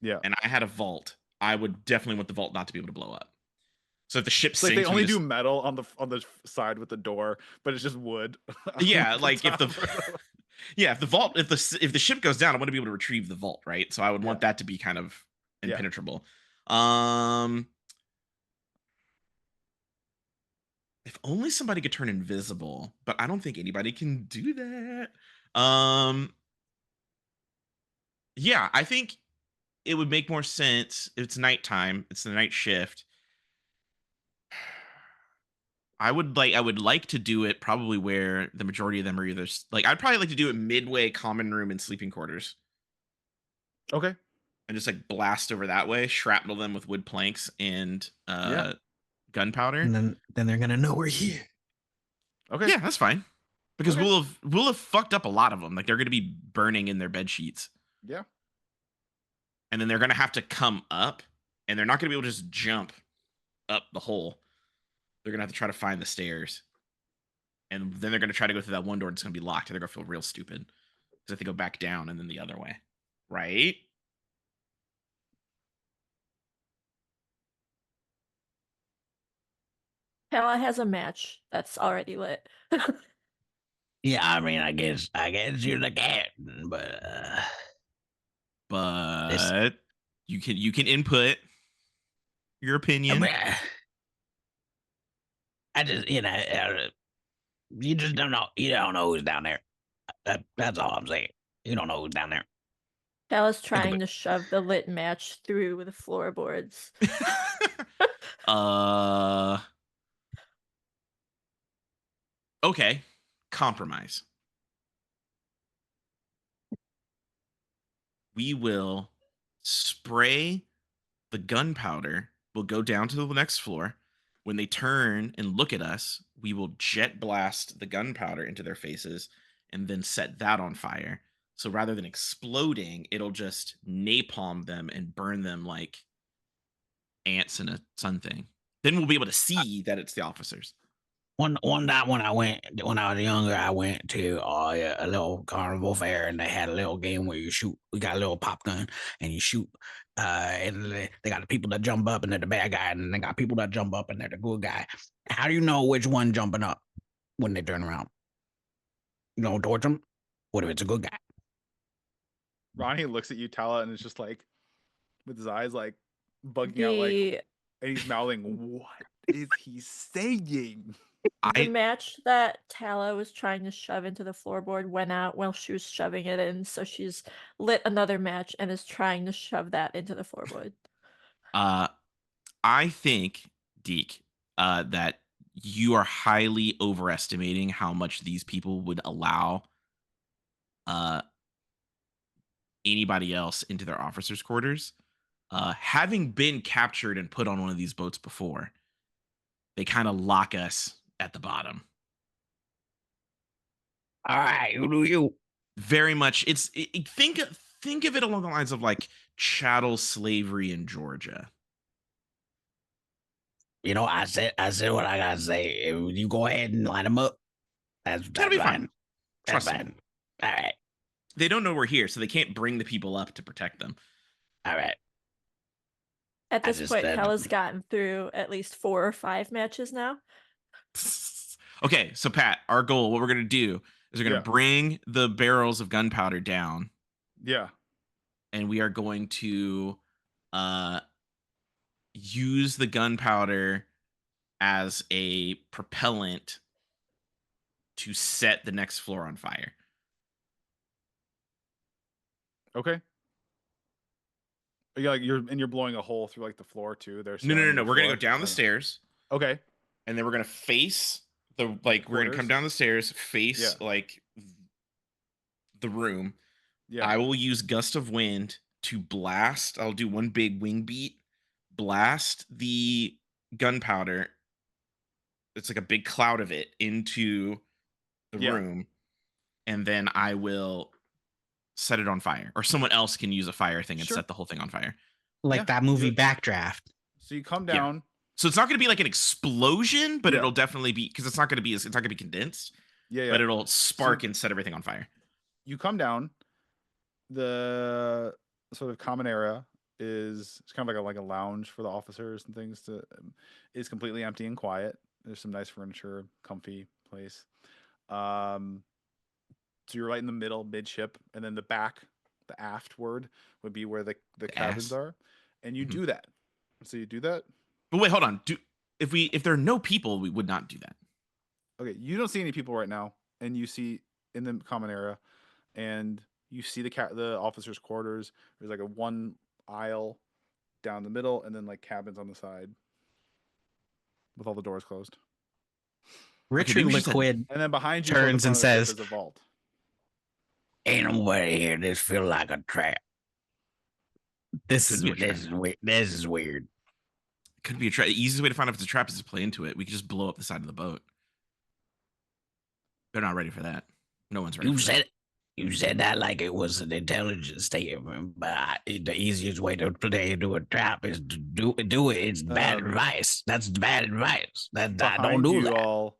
Yeah. and I had a vault, I would definitely want the vault not to be able to blow up. So if the ship It's like they sinks, we only just do metal on the side with the door, but it's just wood. on, yeah, the like if the top. yeah, if the ship goes down, I want to be able to retrieve the vault, right? So I would want Yeah. that to be kind of Yeah. impenetrable. If only somebody could turn invisible, but I don't think anybody can do that. Yeah, I think it would make more sense if it's nighttime, it's the night shift. I would like to do it probably where the majority of them are either like I'd probably like to do it midway common room and sleeping quarters Okay. and just like blast over that way, shrapnel them with wood planks and Yeah. gunpowder. And then they're gonna know we're here. Okay. Yeah, that's fine. Because Okay. we'll have fucked up a lot of them. Like they're going to be burning in their bed sheets. Yeah. And then they're going to have to come up and they're not going to be able to just jump up the hole. They're going to have to try to find the stairs. And then they're going to try to go through that one door and it's going to be locked. And they're going to feel real stupid because if they go back down and then the other way. Right? Pella has a match that's already lit. Yeah, I mean, I guess you're the captain, but But you can input your I opinion. mean, I just you just don't know. You don't know who's down there. That's all I'm saying. You don't know who's down there. Pella's Think of trying it. to shove the lit match through the floorboards. Okay. Compromise. We will spray the gunpowder. We'll go down to the next floor. When they turn and look at us, we will jet blast the gunpowder into their faces and then set that on fire. So rather than exploding, it'll just napalm them and burn them like ants in a sun thing. Then we'll be able to see that it's the officers. One time when I was younger, I went to a little carnival fair, and they had a little game where you shoot. We got a little pop gun, and you shoot. And they got the people that jump up, and they're the bad guy, and then they got people that jump up, and they're the good guy. How do you know which one jumping up when they turn around? You know, towards them. What if it's a good guy? Ronnie looks at you, Tala, and is just like, with his eyes like bugging out, like, and he's mouthing, "What is he saying?" The match that Tala was trying to shove into the floorboard went out while she was shoving it in, so she's lit another match and is trying to shove that into the floorboard. I think, Deke, that you are highly overestimating how much these people would allow anybody else into their officers' quarters. Having been captured and put on one of these boats before, they kind of lock us at the bottom. All right, who do you? Very much. Think of it along the lines of like chattel slavery in Georgia. You know, I said what I gotta say. You go ahead and line them up. That's That'll be fine. That's Trust me. fine. All right. They don't know we're here, so they can't bring the people up to protect them. All right. At this point, Tella's gotten through at least 4 or 5 matches now. Okay, so Pat, our goal, what we're gonna do is we're gonna bring the barrels of gunpowder down. Yeah. And we are going to use the gunpowder as a propellant to set the next floor on fire. Okay. Yeah, like you're blowing a hole through like the floor too. There's no. We're gonna go down the stairs. Okay. And then we're gonna face So like we're gonna come Quarters? down the stairs, face Yeah. like the room. Yeah. I will use gust of wind to blast. I'll do one big wing beat, blast the gunpowder. It's like a big cloud of it into the Yeah. room, and then I will set it on fire, or someone else can use a fire thing and Sure. set the whole thing on fire. Like Yeah, that do movie it. Backdraft. So you come Yeah. down. So it's not going to be like an explosion, but Yeah. it'll definitely be, because it's not going to be, it's not going to be condensed, Yeah, yeah. but it'll spark and set everything on fire. You come down. The sort of common area it's kind of like a lounge for the officers and things. Is completely empty and quiet. There's some nice furniture, comfy place. So you're right in the middle, midship, and then the aftward would be where the cabins ass. are, and you Mhm. do that. So you do that. But wait, hold on. If there are no people, we would not do that. Okay, you don't see any people right now, and you see in the common area, and you see the officers' quarters. There's like a one aisle down the middle, and then like cabins on the side with all the doors closed. Richard maybe we should set- Liquid And then behind you, toward the turns front and of the ship, says, is a vault. "Ain't nobody here. This feel like a trap. This Could is be a trap. weird. This is weird." Could be a trap. The easiest way to find out if it's a trap is to play into it. We could just blow up the side of the boat. They're not ready for that. No one's ready. You said that like it was an intelligence statement, but the easiest way to play into a trap is to do it. It's bad advice. That's bad advice. I don't do that. All,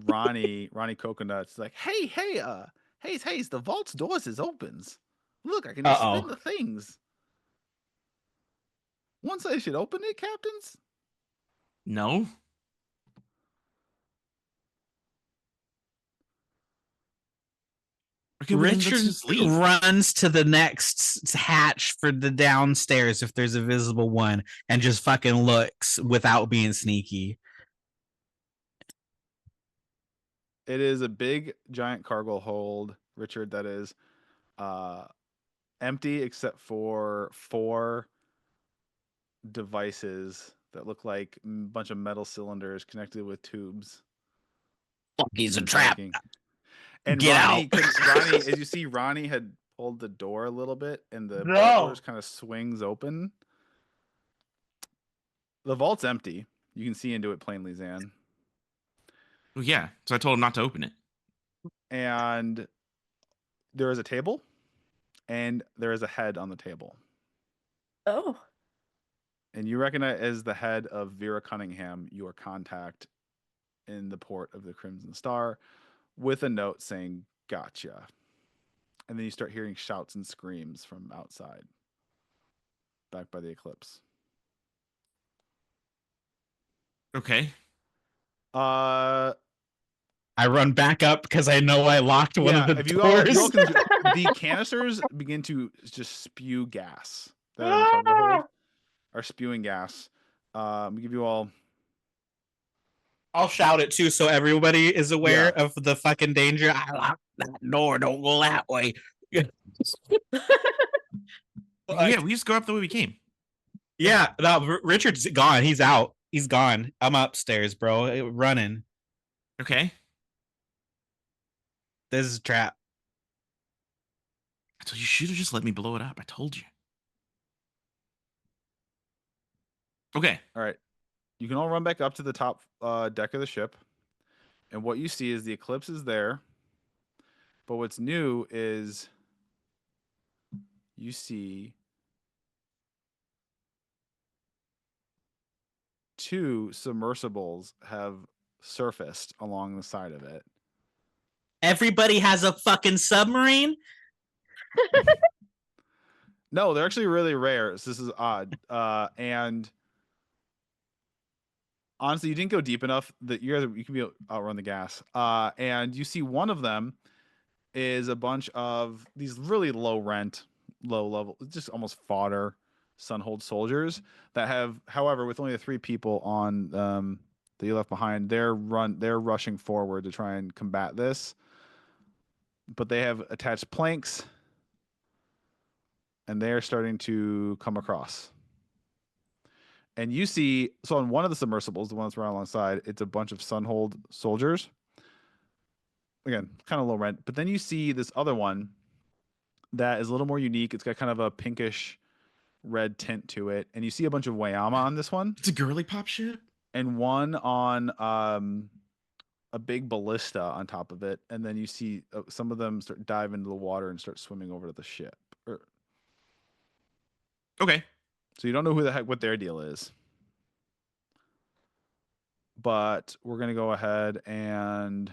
Ronnie Coconut's like, hey, the vault's doors is opens. Look, I can just spin the things. Once I should open it, captains. No. Okay, Richard runs to the next hatch for the downstairs if there's a visible one and just fucking looks without being sneaky. It is a big giant cargo hold, Richard, that is empty except for 4 devices that look like a bunch of metal cylinders connected with tubes. Fuck, he's a trap. And Get Ronnie, out. Ronnie, as you see, Ronnie had pulled the door a little bit, and the vault doors kind of swings open. The vault's empty. You can see into it plainly, Zan. Well, yeah. So I told him not to open it. And there is a table, and there is a head on the table. Oh. And you recognize as the head of Vera Cunningham, your contact in the port of the Crimson Star, with a note saying, "Gotcha." And then you start hearing shouts and screams from outside, back by the eclipse. Okay. I run back up because I know I locked one of the doors. The canisters begin to just spew gas. That are in the cargo hold are spewing gas. We give you all. I'll shout it too, so everybody is aware of the fucking danger. I locked that door. Don't go that way. Yeah, we just go up the way we came. Yeah, no, Richard's gone. He's out. He's gone. I'm upstairs, bro. Running. Okay. This is a trap. So you should have just let me blow it up. I told you. Okay. All right. You can all run back up to the top deck of the ship. And what you see is the eclipse is there. But what's new is you see 2 submersibles have surfaced along the side of it. Everybody has a fucking submarine? No, they're actually really rare. So this is odd. And honestly, you didn't go deep enough that you can outrun the gas. And you see one of them is a bunch of these really low level, just almost fodder Sunhold soldiers that have, however, with only the 3 people on that you left behind, they're rushing forward to try and combat this. But they have attached planks, and they are starting to come across. And you see, so on one of the submersibles, the one that's right alongside, it's a bunch of Sunhold soldiers. Again, kind of low rent. But then you see this other one that is a little more unique. It's got kind of a pinkish red tint to it. And you see a bunch of Wayama on this one. It's a girly pop ship. And one on a big ballista on top of it. And then you see some of them start dive into the water and start swimming over to the ship. Okay. So you don't know who the heck what their deal is. But we're going to go ahead and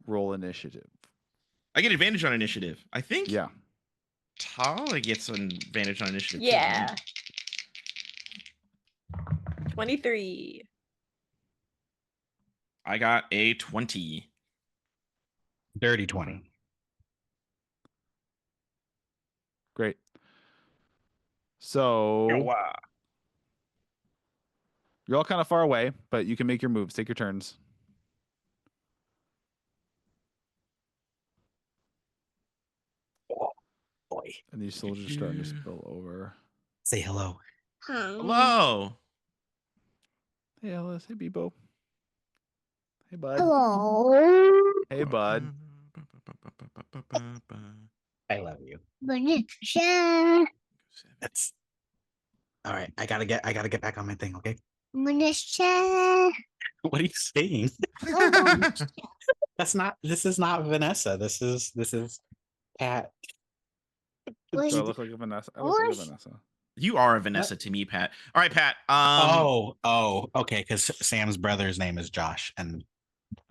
roll initiative. I get advantage on initiative. I think Yeah. Tala gets an advantage on initiative. Yeah. 23. I got a 20. Dirty 20. Great. So you're all kind of far away, but you can make your moves. Take your turns. Oh, boy. And these soldiers are starting to spill over. Say hello. Hello. Hey, Alice. Hey, Bebo. Hey, bud. Hello. Hey, bud. I love you. Manisha. That's all right. I gotta get back on my thing, okay? Manisha. What are you saying? This is not Vanessa. This is Pat. Do I look like a Vanessa? I look like a Vanessa. You are a Vanessa to me, Pat. All right, Pat. Okay, because Sam's brother's name is Josh and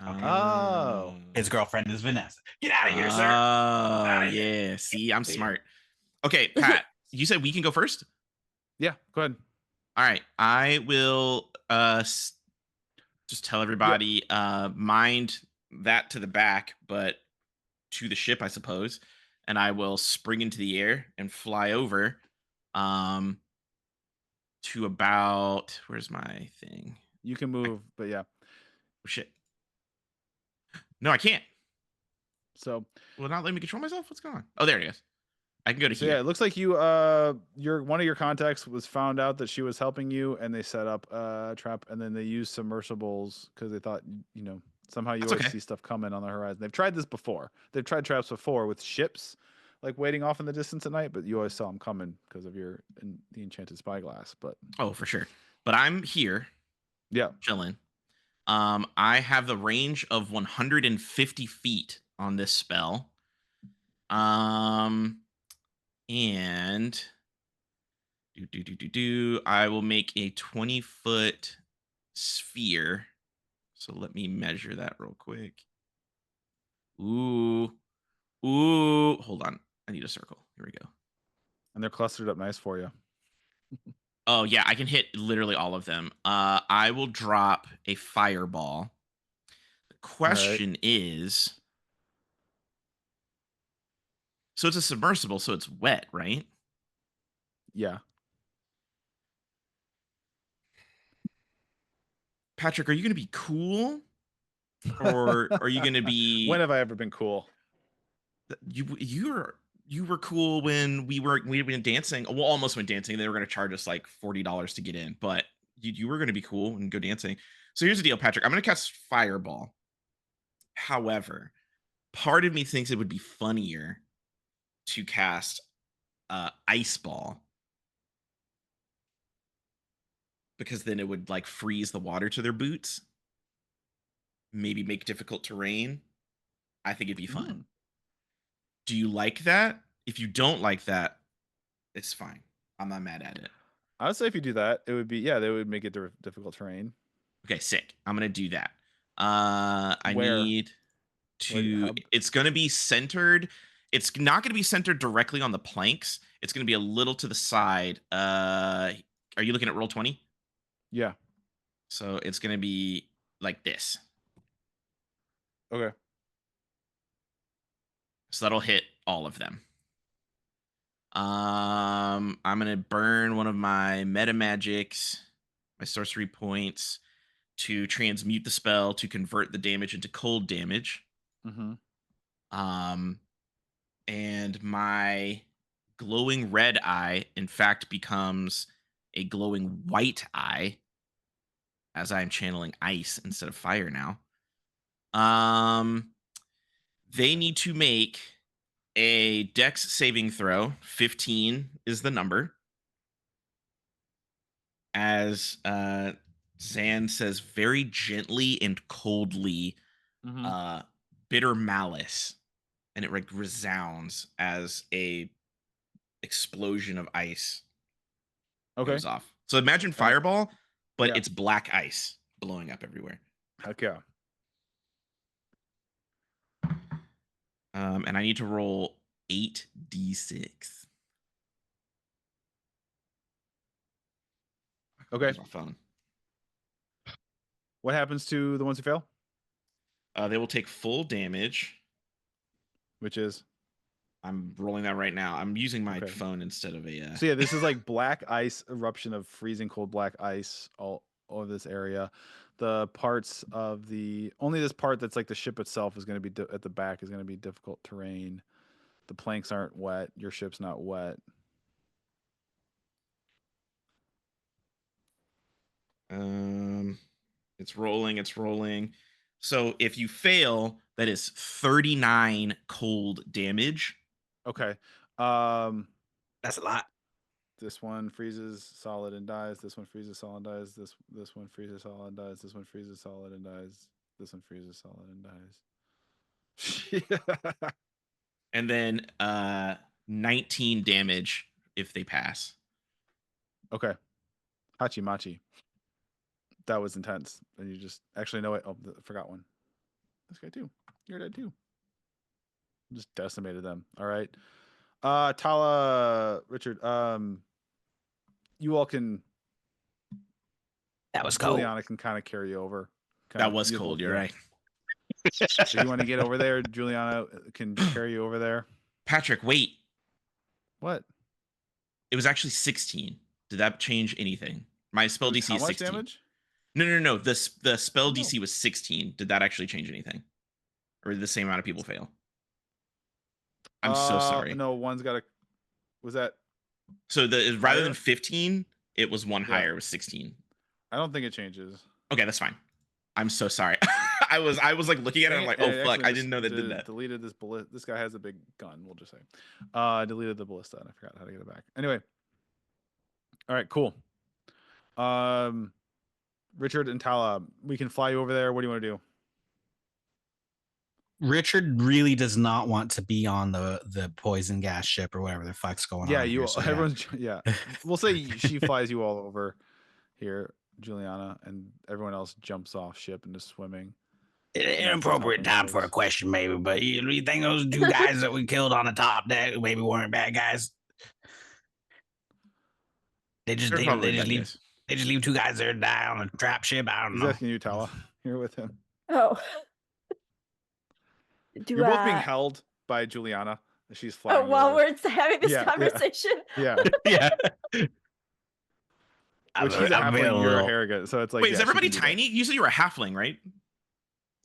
Oh. his girlfriend is Vanessa. Get out of here, sir. Oh, yeah. See, I'm smart. Okay, Pat, you said we can go first? Yeah, go ahead. All right. I will just tell everybody mind that to the back, but to the ship, I suppose. And I will spring into the air and fly over to about, where's my thing? You can move, but yeah. Oh, shit. No, I can't. So Will it not let me control myself? What's going on? Oh, there it is. I can go to So here. yeah, it looks like you your one of your contacts was found out that she was helping you, and they set up a trap, and then they used submersibles because they thought somehow you That's always okay. see stuff coming on the horizon. They've tried this before. They've tried traps before with ships, like waiting off in the distance at night, but you always saw them coming because of the enchanted spyglass. But Oh, for sure. But I'm here yeah, chilling. I have the range of 150 feet on this spell. And I will make a 20-foot sphere. So let me measure that real quick. Ooh. Hold on. I need a circle. Here we go. and they're clustered up nice for you. Oh yeah, I can hit literally all of them. I will drop a fireball. The question is, so it's a submersible, so it's wet, right? Yeah. Patrick, are you going to be cool, or are you going to be? When have I ever been cool? You were cool when we went dancing. Well, almost went dancing. They were going to charge us like $40 to get in, but you were going to be cool and go dancing. So here's the deal, Patrick. I'm going to cast fireball. However, part of me thinks it would be funnier to cast ice ball, because then it would like freeze the water to their boots, maybe make difficult terrain. I think it'd be fun. Do you like that? If you don't like that, it's fine. I'm not mad at it. I would say if you do that, it would be they would make it difficult terrain. Okay, sick. I'm gonna do that. Where? Need to. It's gonna be centered. It's not gonna be centered directly on the planks. It's gonna be a little to the side. Are you looking at Roll20? Yeah. So it's gonna be like this. Okay. So that'll hit all of them. I'm gonna burn one of my meta magics, my sorcery points, to transmute the spell to convert the damage into cold damage. Mm-hmm. And my glowing red eye, in fact, becomes a glowing white eye, as I'm channeling ice instead of fire now. They need to make a dex saving throw. 15 is the number. As Zan says very gently and coldly, Mhm. bitter malice, and it like resounds as a explosion of ice Okay. goes off. So imagine And fireball, but yeah. it's black ice blowing up everywhere. Heck yeah. And I need to roll 8d6. Okay. Where's my phone? What happens to the ones who fail? They will take full damage. Which is I'm rolling that right now. I'm using my Okay. phone instead of a. so yeah, this is like black ice eruption of freezing cold black ice all over this area. The parts of the only this part that's like the ship itself is going to be at the back is going to be difficult terrain. The planks aren't wet. Your ship's not wet. It's rolling. It's rolling. So if you fail, that is 39 cold damage. Okay. That's a lot. This one freezes solid and dies. This one freezes solid and dies. This one freezes solid and dies. This one freezes solid and dies. This one freezes solid and dies. And then 19 damage if they pass. Okay. Hachi Machi. That was intense. And you just actually know it. Oh, forgot one. This guy too. You're dead too. Just decimated them. All right. Tala, Richard. You all can. That was cold. Juliana can kind of carry you over. That was cold. You're right. If you want to get over there, Juliana can carry you over there. Patrick, wait. What? It was actually 16. Did that change anything? My spell DC How is much 16. damage? No. The spell Oh. DC was 16. Did that actually change anything? Or did the same amount of people fail? I'm so sorry. No, one's got a. Was that? So rather than Higher? 15, it was one Yeah. higher. It was 16. I don't think it changes. Okay, that's fine. I'm so sorry. I was like looking at it. I'm like, And oh it fuck! actually I didn't know that did that. Deleted this bullet. This guy has a big gun. We'll just say. Deleted the ballista. And I forgot how to get it back. Anyway. All right. Cool. Richard and Tala, we can fly you over there. What do you want to do? Richard really does not want to be on the poison gas ship or whatever the fuck's going Yeah, on. you. Here, so Everyone's. Yeah. We'll say she flies you all over here, Juliana, and everyone else jumps off ship into swimming. Inappropriate time for a question, maybe, but you think those two guys that we killed on the top deck maybe weren't bad guys? They just They're probably bad leave guys. they just leave two guys there to die on a trap ship. I don't He's know. asking you, Tala. You're with him. Oh. You're both being held by Juliana. She's flying. Oh, you while over. we're having this Yeah, yeah. conversation. Yeah. Yeah. Which he's a halfling, you're a harrogate, so it's like. Wait, is yeah, she everybody can do that. tiny? You said you were a halfling, right?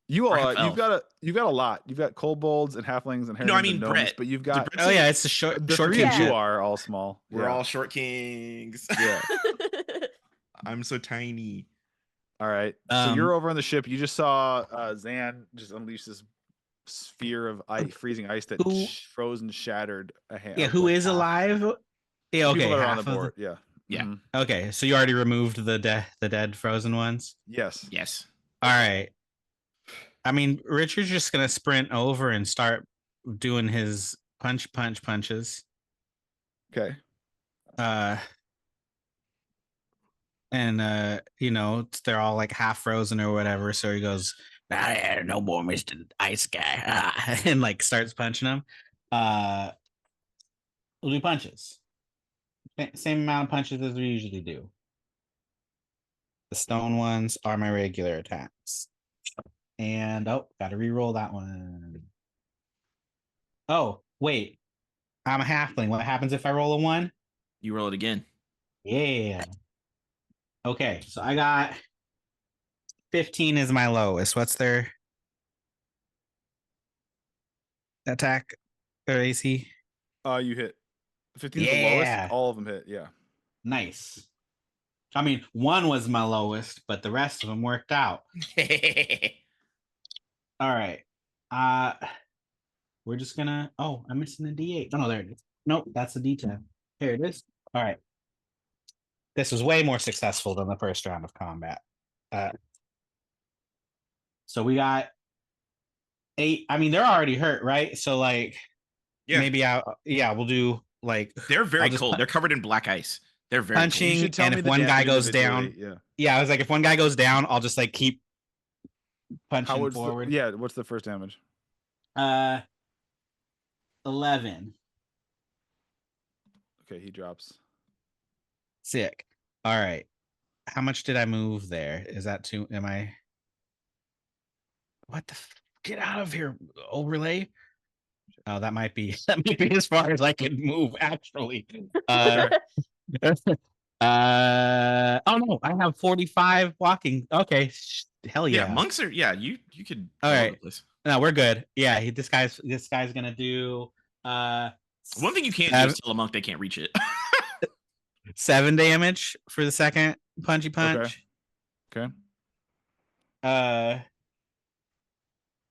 You Or all, half you've got a lot. You've got kobolds and halflings and No, I harrigan mean and gnomes, Brett. but you've Did got. Brett Oh say- yeah, it's the short The short three of king. you are all small. We're Yeah. all short kings. Yeah. I'm so tiny. All right. So you're over on the ship. You just saw Zan just unleash this sphere of ice, freezing ice that Who- froze and shattered a hand. Yeah, who is alive? Yeah, okay. People that are on half the of board. Yeah. Yeah. Mhm. Okay, so you already removed the dead frozen ones. Yes. Yes. All right. I mean, Richard's just gonna sprint over and start doing his punches. Okay. And you know, they're all like half frozen or whatever. So he goes, no more Mr. Ice Guy. And like starts punching them. We'll do punches. Same amount of punches as we usually do. The stone ones are my regular attacks. And gotta re-roll that one. Oh, wait. I'm a halfling. What happens if I roll a 1? You roll it again. Yeah. Okay, so I got 15 is my lowest. What's their attack or AC? You hit 15 is the Yeah. lowest. All of them hit. Yeah. Nice. I mean, one was my lowest, but the rest of them worked out. All right. We're just gonna. Oh, I'm missing a D8. Oh, no, there it is. Nope, that's a D10. Here it is. All right. This was way more successful than the first round of combat. So we got 8. I mean, they're already hurt, right? So like, Yeah. maybe we'll do like They're very just cold. They're covered in black ice. They're very cold. You punching, should tell and me if the one guy damage goes individually, down, Yeah. yeah, I was like, if one guy goes down, I'll just like keep punching forward. What's the first damage? 11. Okay, he drops. Sick. All right. How much did I move there? Is that too? Am I? What the? Get out of here! Overlay. Oh, that might be as far as I can move. Actually. Oh no, I have 45 walking. Okay. Hell yeah. Yeah, monks are. Yeah, you could. All right. This. No, we're good. Yeah, this guy's gonna do. One thing you can't do is tell a monk they can't reach it. 7 damage for the second punchy punch. Okay.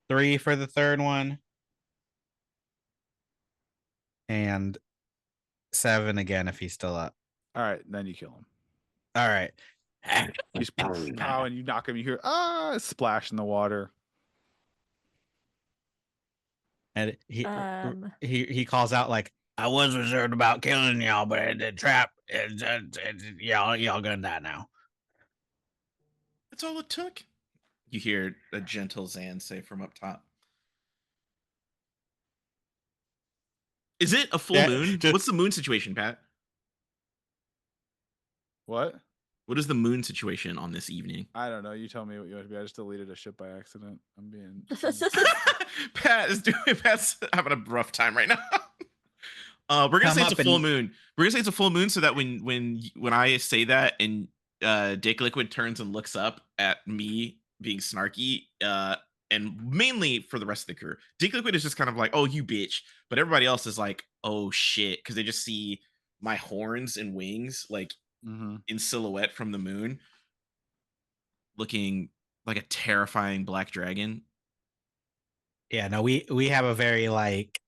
3 for the third one. And 7 again if he's still up. All right, then you kill him. All right. You pow, and you knock him. You hear splash in the water. And he calls out like, I was reserved about killing y'all, but the trap, y'all gonna die now. That's all it took. You hear a gentle Zan say from up top. Is it a full moon? What's the moon situation, Pat? What? What is the moon situation on this evening? I don't know. You tell me what you want to be. I just deleted a ship by accident. I'm being. Pat's having a rough time right now. We're gonna say it's a full moon. We're gonna say it's a full moon so that when I say that and Dick Liquid turns and looks up at me being snarky, and mainly for the rest of the crew, Dick Liquid is just kind of like, "Oh, you bitch," but everybody else is like, "Oh shit," because they just see my horns and wings like in silhouette from the moon, looking like a terrifying black dragon. Yeah, no, we have a very like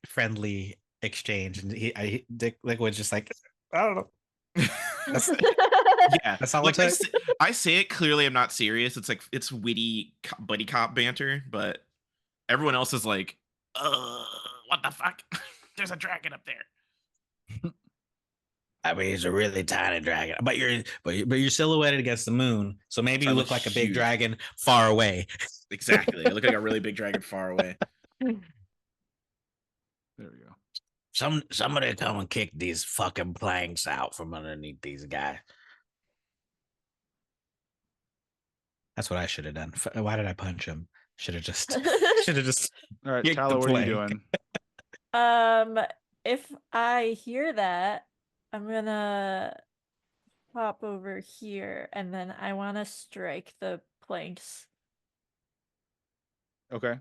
friendly exchange, and Dick Liquid's just like, I don't know. Yeah, that's all. Like I say it clearly. I'm not serious. It's like it's witty buddy cop banter, but everyone else is like, what the fuck? There's a dragon up there. I mean, he's a really tiny dragon, but you're silhouetted against the moon, so maybe you look like a big dragon far away. Exactly, I look like a really big dragon far away. There we go. Somebody come and kick these fucking planks out from underneath these guys. That's what I should have done. Why did I punch him? Should have just. All right, Tyler, what are you doing? If I hear that, I'm gonna pop over here, and then I want to strike the planks. Okay.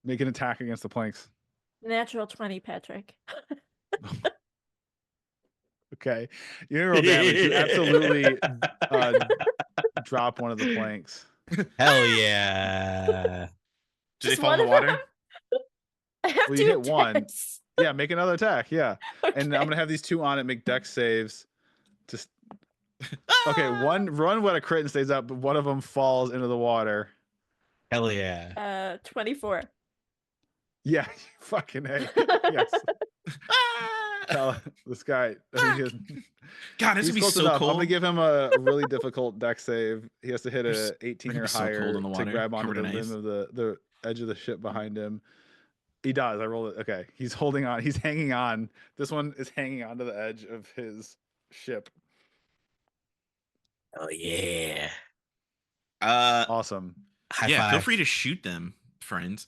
Make an attack against the planks. Natural 20, Patrick. Okay. You didn't roll damage. You absolutely drop one of the planks. Hell yeah. Did they fall in the water? Well, you hit one. Yeah, make another attack. Yeah. Okay. And I'm going to have these two on it make dex saves. Just okay, one run what a crit and stays up, but one of them falls into the water. Hell yeah. 24. Yeah, fucking A. Yes. This guy. God, this would be so enough. cold. I'm gonna give him a really difficult dex save. He has to hit a 18 or higher to grab onto the rim of the edge of the ship behind him. He does. I rolled it. Okay, he's holding on. He's hanging on. This one is hanging onto the edge of his ship. Oh yeah. Awesome. High five. Feel free to shoot them, friends.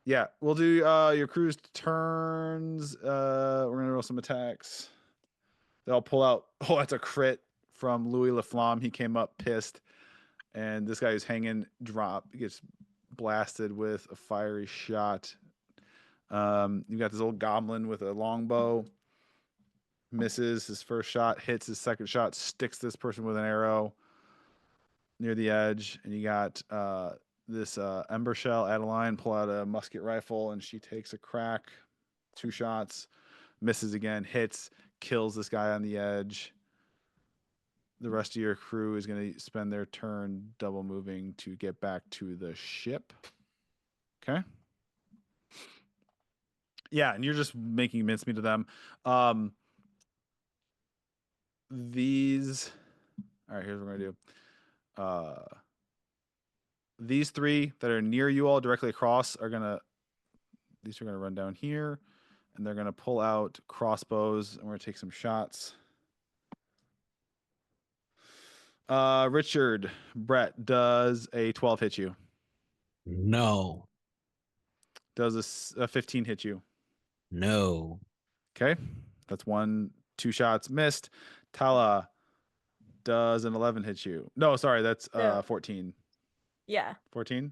Yeah, we'll do your crew's turns. We're gonna roll some attacks. They'll pull out. Oh, that's a crit from Louis Laflamme. He came up pissed, and this guy who's hanging gets blasted with a fiery shot. You got this old goblin with a longbow. Misses his first shot, hits his second shot, sticks this person with an arrow near the edge, and you got this Ember Shell Adeline pull out a musket rifle, and she takes a crack, 2 shots, misses again, hits, kills this guy on the edge. The rest of your crew is going to spend their turn double moving to get back to the ship. Okay. Yeah, and you're just making mincemeat of them. These. All right, here's what we're going to do. These 3 that are near you all directly across are going to. These are going to run down here, and they're going to pull out crossbows, and we're going to take some shots. Richard, Brett, does a 12 hit you? No. Does a 15 hit you? No. Okay. That's 2 shots missed. Tala, does an 11 hit you? No, sorry, that's No. 14. Yeah. 14?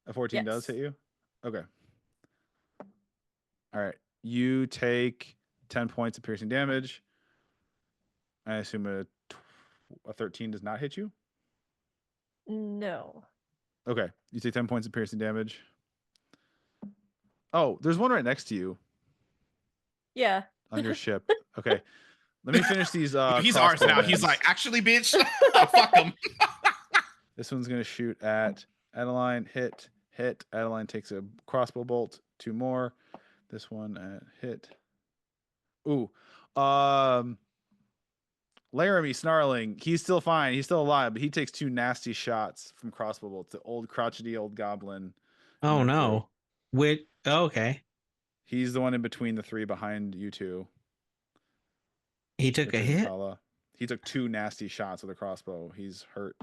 A 14 does hit Yes. you? Okay. All right. You take 10 points of piercing damage. I assume a 13 does not hit you? No. Okay. You take 10 points of piercing damage. Oh, there's one right next to you Yeah. on your ship. Okay. Let me finish these. He's ours crossbow now. He's bends. like, actually, bitch, fuck him. This one's going to shoot at Adeline. Hit. Adeline takes a crossbow bolt. 2 more. This one at hit. Ooh. Laramie snarling. He's still fine. He's still alive, but he takes 2 nasty shots from crossbow bolts. The old crotchety old goblin. Oh your no. Okay. He's the one in between the 3 behind you 2. He took a Richard and hit. Tala. He took 2 nasty shots with a crossbow. He's hurt.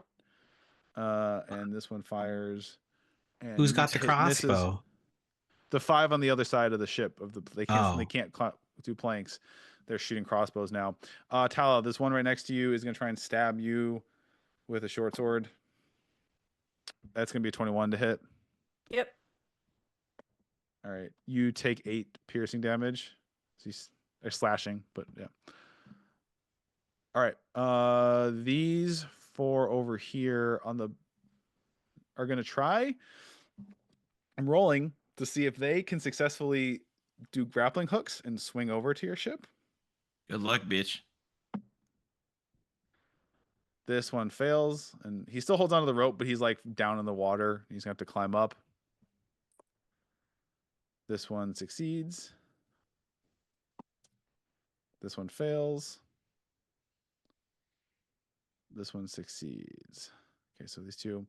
And this one fires. And Who's got the misses. crossbow? The 5 on the other side of the ship. They Oh. can't do planks. They're shooting crossbows now. Tala, this one right next to you is going to try and stab you with a short sword. That's going to be a 21 to hit. Yep. All right. You take 8 piercing damage. They're slashing, but yeah. All right. These 4 over here are going to try. I'm rolling to see if they can successfully do grappling hooks and swing over to your ship. Good luck, bitch. This one fails, and he still holds onto the rope, but he's like down in the water. He's gonna have to climb up. This one succeeds. This one fails. This one succeeds. Okay, so these 2.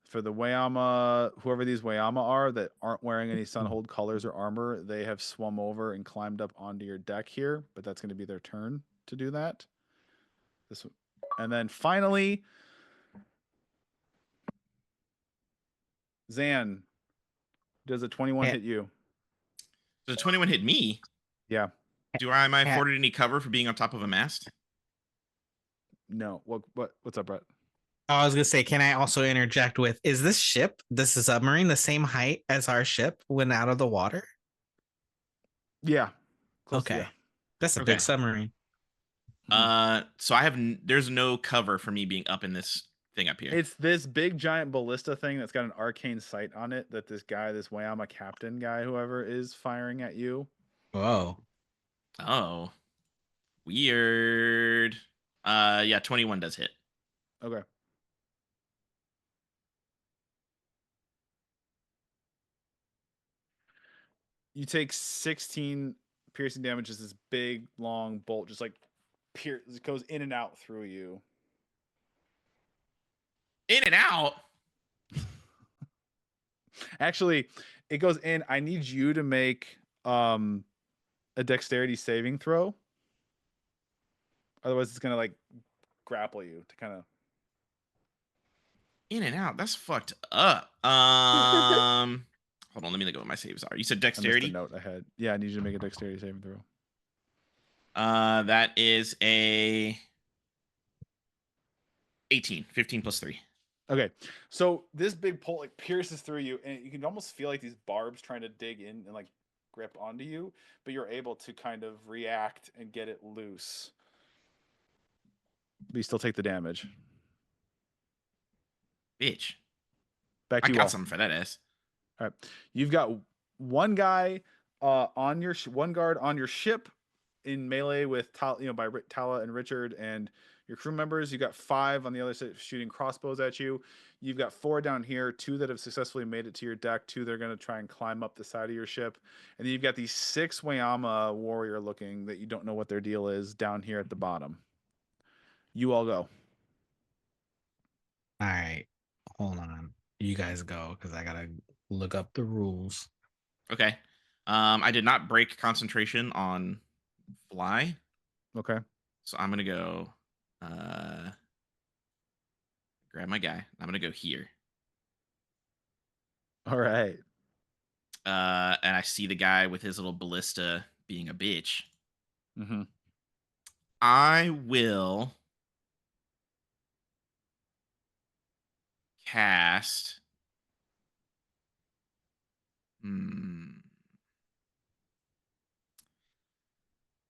For the Wayama, whoever these Wayama are that aren't wearing any Sunhold colors or armor, they have swum over and climbed up onto your deck here, but that's going to be their turn to do that. This one. And then finally, Zan, does a 21 hit you? Does a 21 hit me? Yeah. Am I afforded any cover for being on top of a mast? No. What's up, Brett? I was gonna say, can I also interject with, is this submarine the same height as our ship when out of the water? Yeah. Close, Okay. yeah. That's a Okay. big submarine. So there's no cover for me being up in this thing up here. It's this big giant ballista thing that's got an arcane sight on it that this Wayama captain guy, whoever is firing at you. Whoa. Oh. Weird. Yeah, 21 does hit. Okay. You take 16 piercing damage as this big, long bolt just like it goes in and out through you. In and out? Actually, it goes in. I need you to make a dexterity saving throw. Otherwise, it's gonna like grapple you to kind of. In and out? That's fucked up. Hold on, let me look at what my saves are. You said I missed dexterity? the note ahead. Yeah, I need you to make a dexterity saving throw. That is a 18. 15 plus 3. Okay, so this big pole like pierces through you, and you can almost feel like these barbs trying to dig in and like grip onto you, but you're able to kind of react and get it loose. But you still take the damage. Bitch. Back I to you got all. something for that ass. All right, you've got one guy on your one guard on your ship in melee with by Tala and Richard and your crew members. You got 5 on the other side shooting crossbows at you. You've got 4 down here, 2 that have successfully made it to your deck, 2 that are going to try and climb up the side of your ship, and then you've got these 6 Wayama warrior looking that you don't know what their deal is down here at the bottom. You all go. All right, hold on. You guys go because I gotta look up the rules. Okay. I did not break concentration on fly, Okay. so I'm gonna go grab my guy. I'm gonna go here. All right. And I see the guy with his little ballista being a bitch. Mm-hmm. I will cast.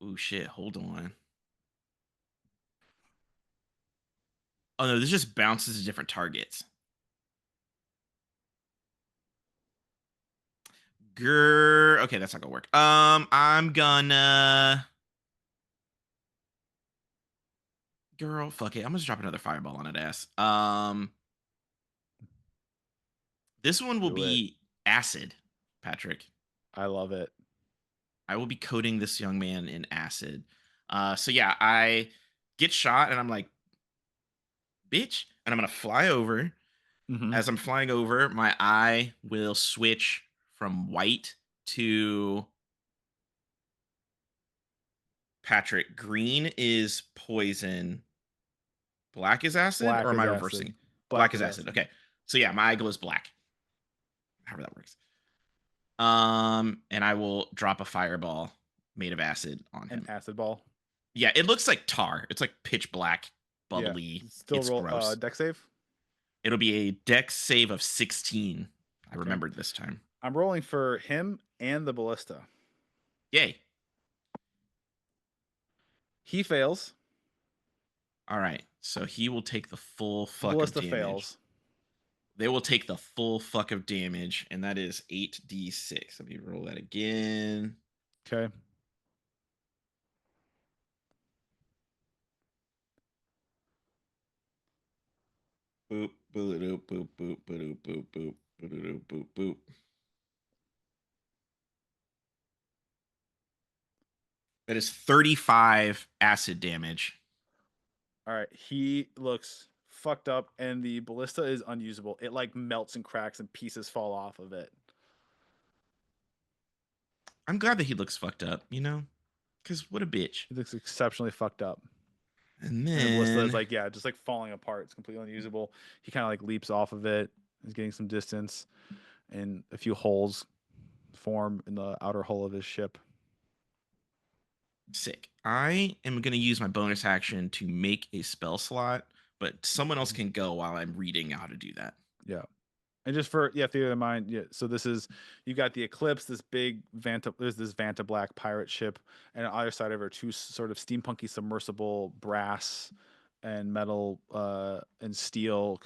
Oh shit! Hold on. Oh no, this just bounces to different targets. Grr. Okay, that's not gonna work. I'm gonna. Girl, fuck it. I'm gonna just drop another fireball on it ass. This one will Do it. be acid, Patrick. I love it. I will be coating this young man in acid. So yeah, I get shot and I'm like, bitch, and I'm gonna fly over. Mm-hmm. As I'm flying over, my eye will switch from white to Patrick. Green is poison. Black is acid, Black or am is I acid. reversing? Black Black is is acid. acid. Okay. So yeah, my eye glows black. However that works. And I will drop a fireball made of acid on him. An acid ball. Yeah, it looks like tar. It's like pitch black, Yeah. bubbly. Still It's roll gross. deck save. It'll be a dex save of 16. I Okay. remembered this time. I'm rolling for him and the ballista. Yay. He fails. All right. So he will take the full fuck Ballista of damage. fails. They will take the full fuck of damage, and that is 8d6. Let me roll that again. Okay. Boop, boop, boop, boop, boop, boop, boop, boop, boop, boop, boop. That is 35 acid damage. All right. He looks fucked up, and the ballista is unusable. It like melts and cracks, and pieces fall off of it. I'm glad that he looks fucked up, you know? Because what a bitch. He looks exceptionally fucked up. And And the ballista is then like, yeah, just like falling apart. It's completely unusable. He kind of like leaps off of it. He's getting some distance, and a few holes form in the outer hull of his ship. sick. I am going to use my bonus action to make a spell slot, but someone else can go while I'm reading how to do that. Yeah. And just for theater of mind, yeah. So this is you got the Eclipse, this big there's this Vanta Black pirate ship, and on either side of her 2 sort of steampunky submersible brass and metal and steel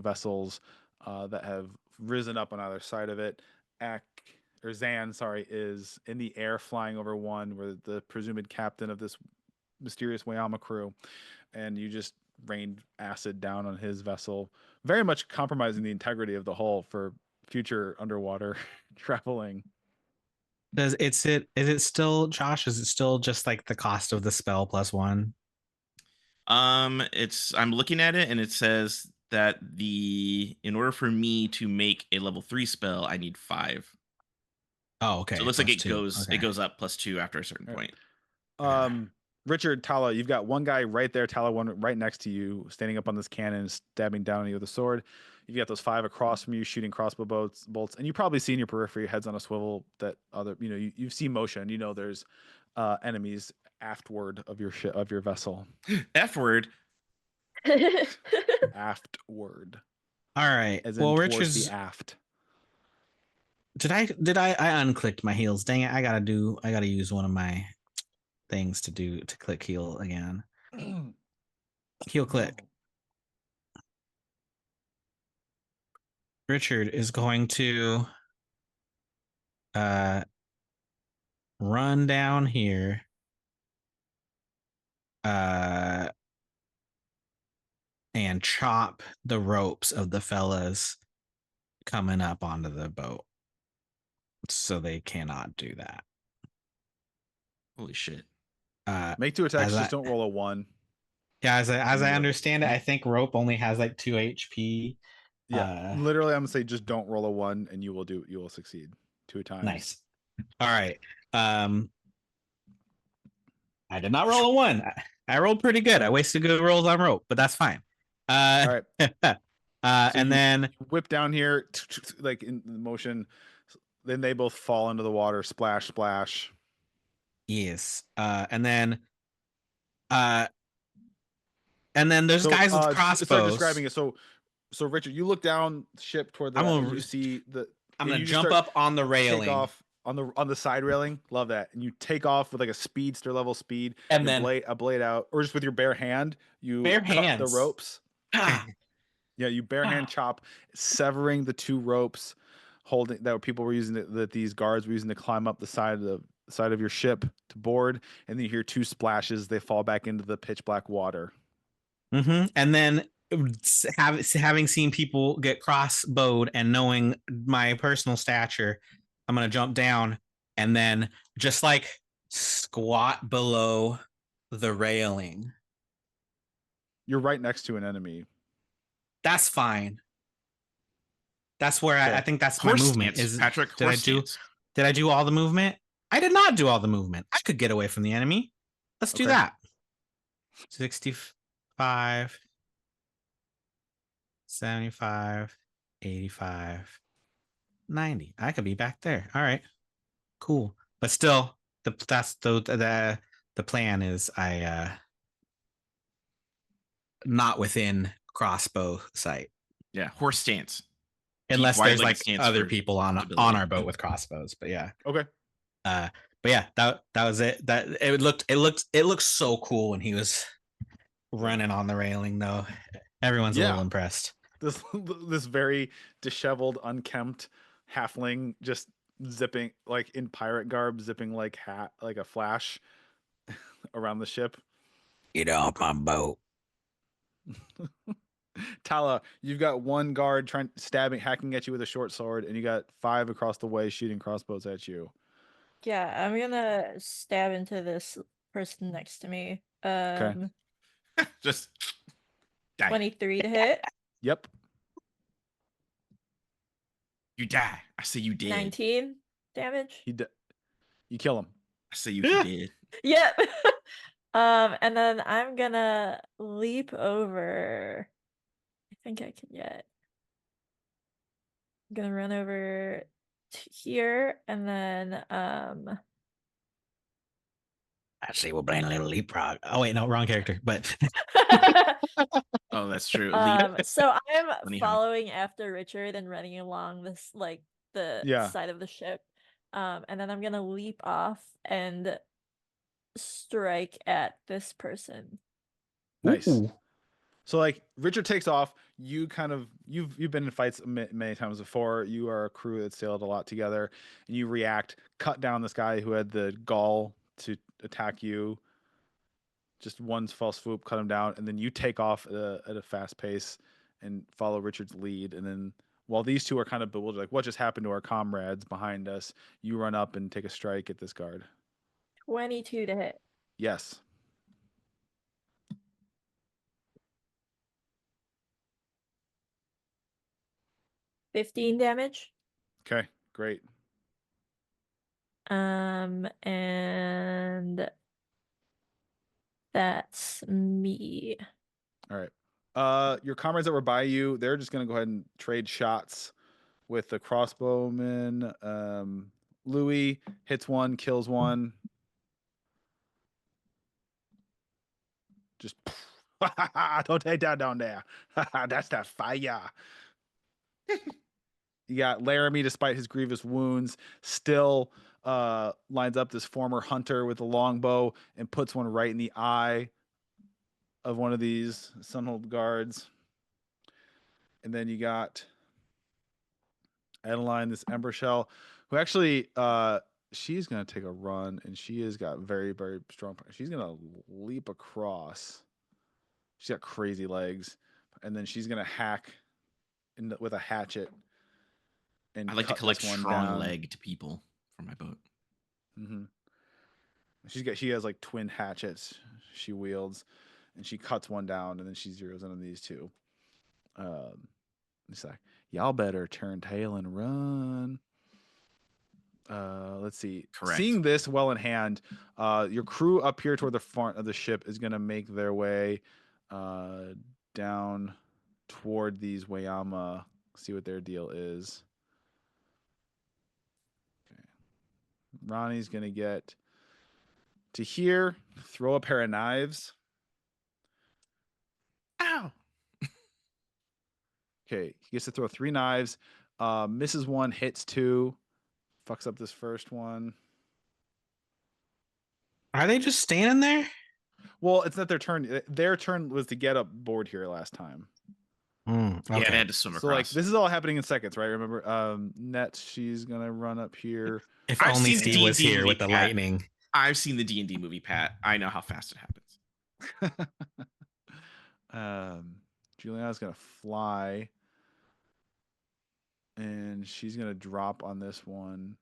vessels that have risen up on either side of it. Zan, sorry, is in the air flying over one, where the presumed captain of this mysterious Wayama crew, and you just rained acid down on his vessel, very much compromising the integrity of the hull for future underwater traveling. Is it still, Josh? Is it still just like the cost of the spell plus 1? I'm looking at it and it says that in order for me to make a level 3 spell, I need 5. Oh, okay. So it looks like +2. it goes up +2 after a certain point. Richard, Tala, you've got one guy right there, Tala, one right next to you, standing up on this cannon, stabbing down on you with a sword. You've got those 5 across from you shooting crossbow bolts, and you probably see in your periphery, heads on a swivel, that other, you see motion. There's enemies aftward of your of your vessel. F word. Aftward. All right. as in Well, towards Richard's. the aft. Did I unclicked my heels? Dang it! I gotta use one of my things to click heel again. Heel click. Richard is going to run down here. And chop the ropes of the fellas coming up onto the boat. So they cannot do that. Holy shit. Make 2 attacks. as Just I- don't roll a 1. Yeah, as I Yeah. understand it, I think rope only has like 2 HP. Yeah, literally, I'm gonna say just don't roll a 1, and you will succeed 2 times. Nice. All right. I did not roll a 1. I rolled pretty good. I wasted good rolls on rope, but that's fine. All right. And then whip down here, like in motion. Then they both fall into the water. Splash, splash. yes. And then there's guys with crossbows. Start describing it. So Richard, you look down ship toward the. And you see the. I'm gonna jump up on the railing. Take off on the side railing. Love that. And you take off with like a speedster level speed. And then a blade out, or just with your bare hand. You cut the ropes. Yeah, you bare hand chop, severing the 2 ropes holding that people were using that these guards were using to climb up the side of your ship to board, and then you hear 2 splashes. They fall back into the pitch black water. Mm-hmm. And then having seen people get crossbowed and knowing my personal stature, I'm gonna jump down and then just like squat below the railing. You're right next to an enemy. That's fine. That's where I think that's my Horse movement. stance, Is Patrick? Did I do all the movement? I did not do all the movement. I could get away from the enemy. Let's do that. 65, 75, 85, 90. I could be back there. All right. Cool. But still, the plan is I not within crossbow sight. Yeah, horse stance. Unless there's like stance other for people on our boat with crossbows. But yeah. Okay. But yeah, that was it. That it looked so cool when he was running on the railing though. Everyone's a little impressed. This very disheveled, unkempt halfling just zipping like in pirate garb, zipping like a flash around the ship. Get off my boat. Tala, you've got 1 guard hacking at you with a short sword, and you got 5 across the way shooting crossbows at you. Yeah, I'm gonna stab into this person next to me. Just die. 23 to hit. Yep. You die. I say you did. 19 damage. You kill him. I say you did. Yep. And then I'm gonna leap over. I think I can get. I'm gonna run over to here and then Actually, we're playing a little leapfrog. Oh wait, no, wrong character. But Oh, that's true. so I'm Anyhow. following after Richard and running along this like the side of the ship. And then I'm gonna leap off and strike at this person. Nice. Ooh. So like Richard takes off. You kind of you've been in fights many times before. You are a crew that sailed a lot together, and you react, cut down this guy who had the gall to attack you. Just one fell swoop, cut him down, and then you take off at a fast pace and follow Richard's lead. And then while these 2 are kind of bewildered, like what just happened to our comrades behind us, you run up and take a strike at this guard. 22 to hit. Yes. $15 damage. Okay, great. And that's me. All right. Your comrades that were by you, they're just gonna go ahead and trade shots with the crossbowman. Louis hits 1, kills 1. Just don't take that down there. That's that fire. You got Laramie, despite his grievous wounds, still lines up this former hunter with a longbow and puts one right in the eye of one of these Sunhold guards. And then you got Adeline, this Ember Shell, who actually she's gonna take a run, and she has got very, very strong. She's gonna leap across. She's got crazy legs, and then she's gonna hack with a hatchet. And I like to collect strong-legged people for my boat. Mm-hmm. She has like twin hatchets she wields, and she cuts one down, and then she zeroes in on these two. It's like, y'all better turn tail and run. Let's see. Correct. Seeing this well in hand, your crew up here toward the front of the ship is going to make their way down toward these Wayama. See what their deal is. Okay. Ronnie's going to get to here, throw a pair of knives. Ow! Okay, he gets to throw 3 knives. Misses 1, hits 2. Fucks up this first one. Are they just standing there? Well, it's not their turn. Their turn was to get up board here last time. Okay. Yeah, they had to swim across. So like this is all happening in seconds, right? Remember, Net, she's gonna run up here. If I've only seen the Steve was D&D here with the movie, Pat. lightning. I've seen the D&D movie, Pat. I know how fast it happens. Juliana's gonna fly, and she's gonna drop on this one,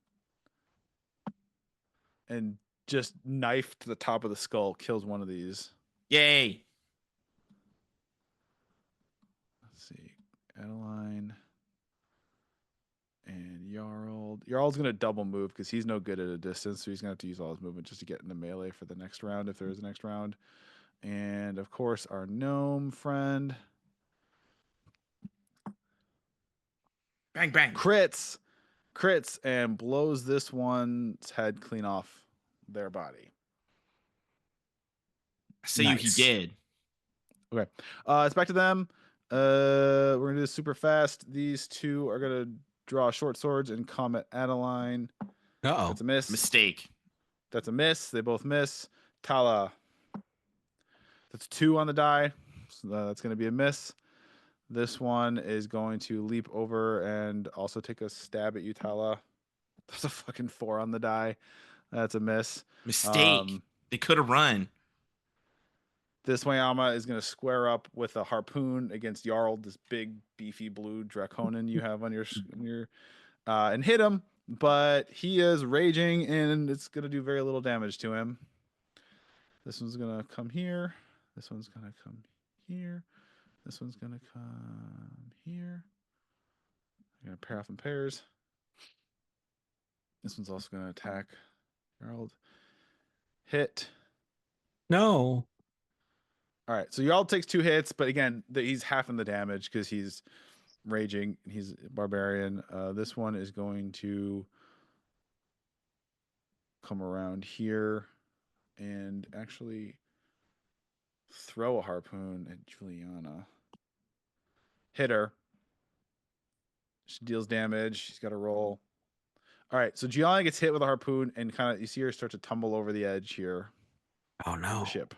and just knife to the top of the skull kills one of these. Yay! Let's see, Adeline and Jarl. Jarl's gonna double move because he's no good at a distance, so he's gonna have to use all his movement just to get into melee for the next round if there is a next round. And of course, our gnome friend. Bang, bang. Crits, and blows this one's head clean off their body. I say you he did. Okay. It's back to them. We're gonna do this super fast. These two are gonna draw short swords and come at Adeline. Uh-oh. That's a miss. Mistake. That's a miss. They both miss. Tala. That's 2 on the die. So that's gonna be a miss. This one is going to leap over and also take a stab at you, Tala. There's a fucking 4 on the die. That's a miss. Mistake. They could have run. This Wayama is going to square up with a harpoon against Jarl, this big, beefy blue Draconin you have on your and hit him. But he is raging, and it's going to do very little damage to him. This one's going to come here. This one's going to come here. This one's going to come here. I'm going to pair off in pairs. This one's also going to attack Jarl. Hit. No. All right, so Jarl takes 2 hits, but again, he's half in the damage because he's raging. He's a barbarian. This one is going to come around here and actually throw a harpoon at Juliana. Hit her. She deals damage. She's got to roll. All right, so Juliana gets hit with a harpoon, and kind of you see her start to tumble over the edge here. Oh no! The ship.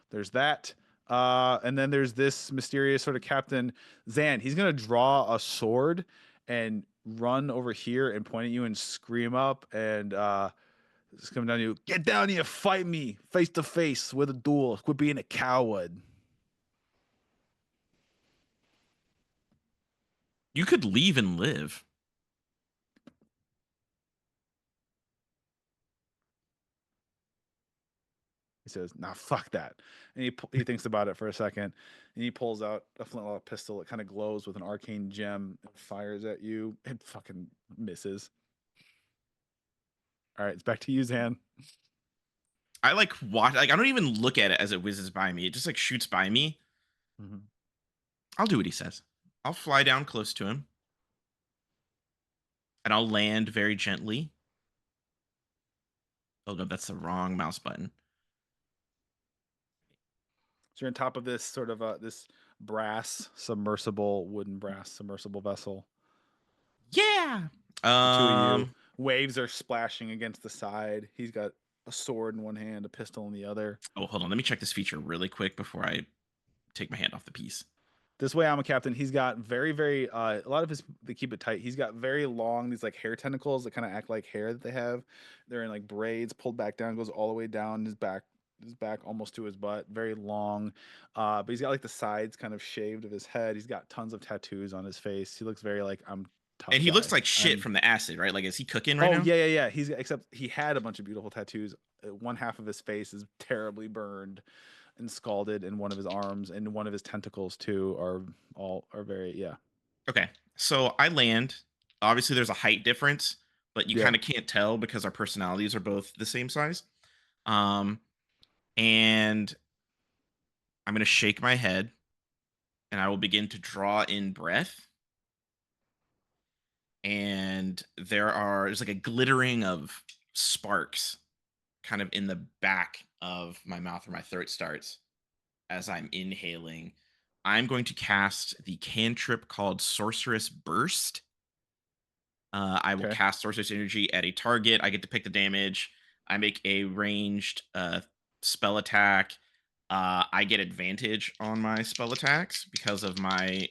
There's that. And then there's this mysterious sort of captain, Zan. He's going to draw a sword and run over here and point at you and scream up and just come down to you. Get down here, fight me face to face with a duel. Quit being a coward. You could leave and live. He says, "Nah, fuck that." And he thinks about it for a second, and he pulls out a flintlock pistol. It kind of glows with an arcane gem and fires at you. It fucking misses. All right, it's back to you, Zan. I like watch. Like I don't even look at it as it whizzes by me. It just like shoots by me. Mm-hmm. I'll do what he says. I'll fly down close to him, and I'll land very gently. Oh no, that's the wrong mouse button. So you're on top of this sort of this wooden brass submersible vessel. Yeah. The two of you. Waves are splashing against the side. He's got a sword in one hand, a pistol in the other. Oh, hold on. Let me check this feature really quick before I take my hand off the piece. This way, I'm a captain. He's got very, very a lot of they keep it tight. He's got very long these like hair tentacles that kind of act like hair that they have. They're in like braids, pulled back down, goes all the way down his back almost to his butt. Very long, but he's got like the sides kind of shaved of his head. He's got tons of tattoos on his face. He looks very like I'm tough. And he guy. looks like shit from the acid, right? Like, is he cooking right now? Oh yeah. He's except he had a bunch of beautiful tattoos. One half of his face is terribly burned and scalded, and one of his arms and one of his tentacles too are very Okay, so I land. Obviously, there's a height difference, but you kind of can't tell because our personalities are both the same size. And I'm gonna shake my head, and I will begin to draw in breath. And there's like a glittering of sparks kind of in the back of my mouth where my throat starts as I'm inhaling. I'm going to cast the cantrip called Sorceress Burst. I will cast Sorceress Energy at a target. I get to pick the damage. I make a ranged spell attack. I get advantage on my spell attacks because of my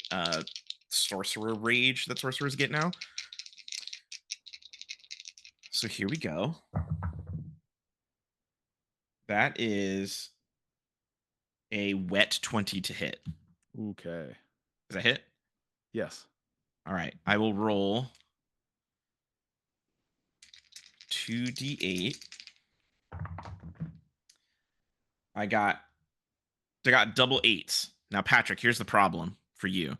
sorcerer rage that sorcerers get now. So here we go. That is a wet 20 to hit. Okay. Is that hit? Yes. All right. I will roll 2d8. I got double eights. Now, Patrick, here's the problem for you.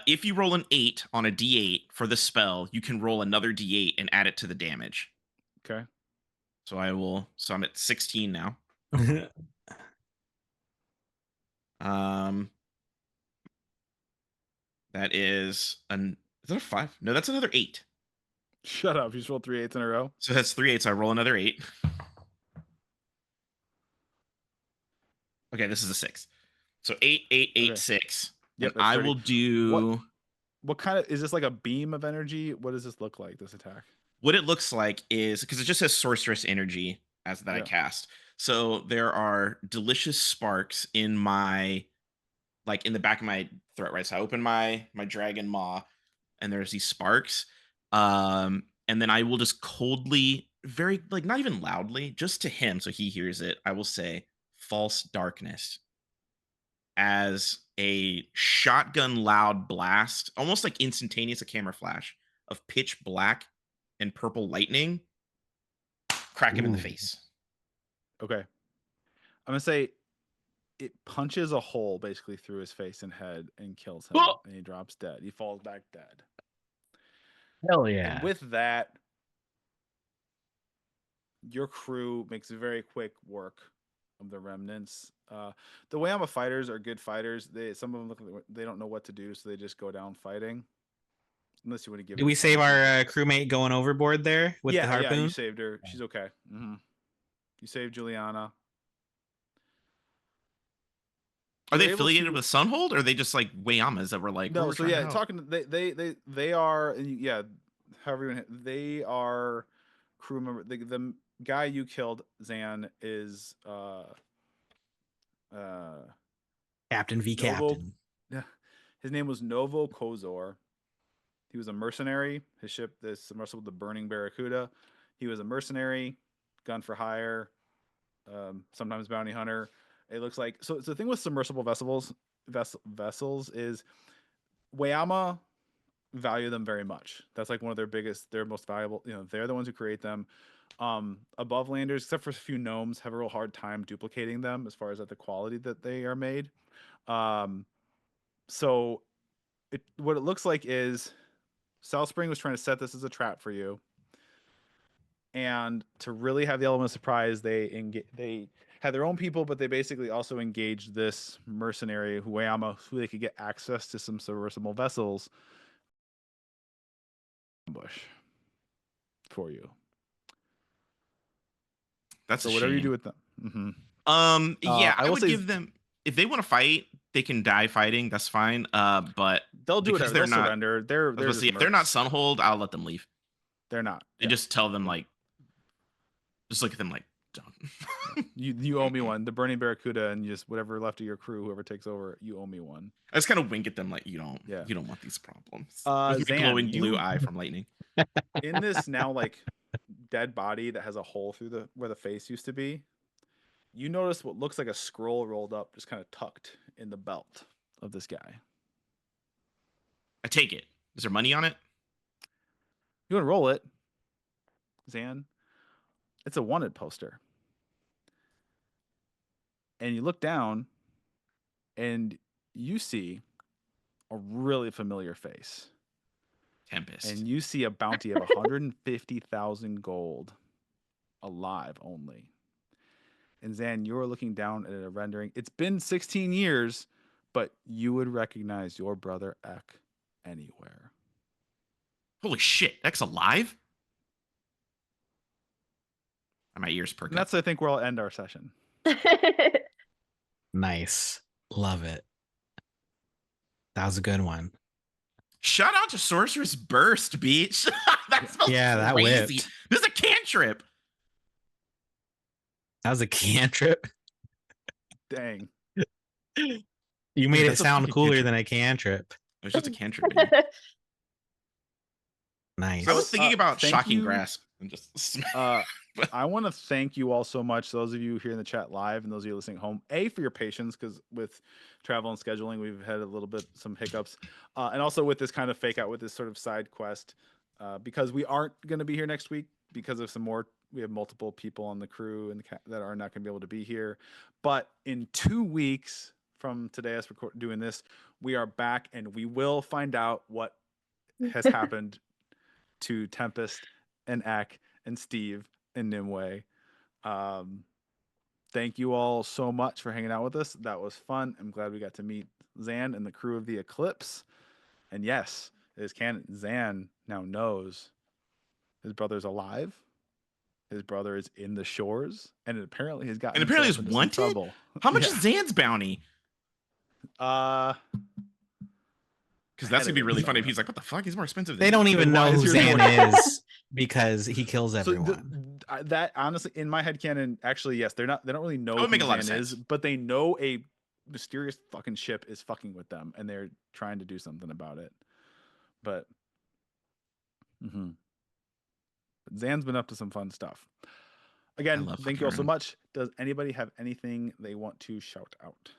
If you roll an 8 on a d8 for the spell, you can roll another d8 and add it to the damage. Okay. So I'm at 16 now. That is that a 5? No, that's another 8. Shut up. You just rolled 3 8s in a row. So that's 3 8s. I roll another 8. Okay, this is a 6. So 8, 8, 8, 6. Yep, and I will do. What kind of is this, like a beam of energy? What does this look like, this attack? What it looks like is because it just says sorceress energy I cast. So there are delicious sparks in my in the back of my throat, right? So I open my dragon maw and there's these sparks. And then I will just coldly, very not even loudly, just to him so he hears it, I will say false darkness as a shotgun loud blast, almost like instantaneous, a camera flash of pitch black and purple lightning, crack him in the face. Okay. I'm gonna say it punches a hole basically through his face and head and kills him, and he drops dead. He falls back dead. Hell yeah. And with that, your crew makes very quick work of the remnants. The Wayama fighters are good fighters. Some of them look like they don't know what to do, so they just go down fighting. Unless you want to give. Did we save our crewmate going overboard there with the harpoon? Yeah, you saved her. She's okay. Mm-hmm. You saved Juliana. Are they affiliated with Sunhold, or are they just like Wayamas that were like? No, so yeah, they are however they are crew member. The guy you killed, Zan, is Captain V. Captain. Yeah, his name was Novo Kozor. He was a mercenary. His ship, the submersible, the Burning Barracuda. He was a mercenary, gun for hire, sometimes bounty hunter. It looks like so. The thing with submersible vessels is Wayama value them very much. That's like one of their most valuable. They're the ones who create them. Above landers, except for a few gnomes, have a real hard time duplicating them as far as the quality that they are made. So what it looks like is South Spring was trying to set this as a trap for you, and to really have the element of surprise, they had their own people, but they basically also engaged this mercenary Wayama, who they could get access to some submersible vessels. Ambush for you. That's so whatever you do with them. Mm-hmm. Yeah, I would give them. if they want to fight, they can die fighting. That's fine. But they'll do because it. they're They'll not, surrender. They're let's just see, if they're not mercs. Sunhold, I'll let them leave. They're not. And just tell them like, just look at them like, don't. You owe me one. The Burning Barracuda and just whatever left of your crew, whoever takes over, you owe me one. I just kind of wink at them like, you don't want these problems. With my Zan, glowing blue eye from lightning. In this now like dead body that has a hole through where the face used to be, you notice what looks like a scroll rolled up, just kind of tucked in the belt of this guy. I take it. Is there money on it? You want to roll it, Zan? It's a wanted poster. And you look down and you see a really familiar face. Tempest. And you see a bounty of 150,000 gold, alive only. And Zan, you're looking down at a rendering. It's been 16 years, but you would recognize your brother Ek anywhere. Holy shit, Ek's alive? My ears perk And that's, I think, where I'll end our session. Nice. Love it. That was a good one. Shout out to Sorcerer's Burst, Beach. That's that crazy. whipped. This is a cantrip. That was a cantrip. Dang. You made it That's a sound fucking cooler cantrip. than a cantrip. It was just a cantrip, baby. Nice. I was thinking about thank Shocking you. Grasp and just I want to thank you all so much, those of you here in the chat live and those of you listening home, for your patience, because with travel and scheduling, we've had a little bit, some hiccups, and also with this kind of fake out, with this sort of side quest, because we aren't going to be here next week because of some more, we have multiple people on the crew and that are not going to be able to be here. But in 2 weeks from today, as we're doing this, we are back and we will find out what has happened to Tempest and Ek and Steve and Nimue. Thank you all so much for hanging out with us. That was fun. I'm glad we got to meet Zan and the crew of the Eclipse. And yes, it is canon. Zan now knows his brother's alive. His brother is in the shores, and it apparently has gotten apparently is himself into some wanted. trouble. How much Yeah. is Zan's bounty? Uh, Because that's gonna be really Something. funny if he's like, "What the fuck? He's more expensive." Than They don't you." even Why know is who your Zan name- is because he kills everyone. So that honestly, in my headcanon, actually, yes, they don't really know That would who make a lot of Zan is, sense. but they know a mysterious fucking ship is fucking with them, and they're trying to do something about it. But, but Zan's been up to some fun stuff. Again, love thank fucking you all so around. much. Does anybody have anything they want to shout out?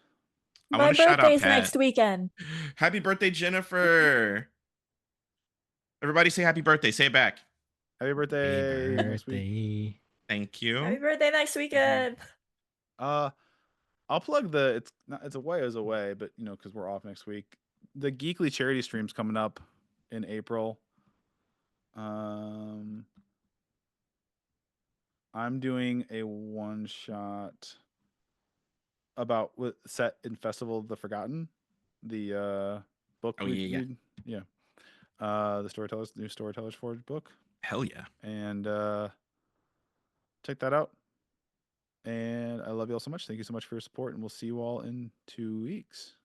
I My want to shout out birthday's Pat. next weekend. Happy birthday, Jennifer! Everybody say happy birthday. Say it back. Happy birthday! Happy next week. birthday. Thank you. Happy birthday next weekend. I'll plug it's a ways away, but because we're off next week. The Geekly charity stream's coming up in April. I'm doing a one shot about set in Festival of the Forgotten, the book. Oh, yeah. The new Storytellers Forge book. Hell yeah. And check that out. And I love you all so much. Thank you so much for your support, and we'll see you all in 2 weeks.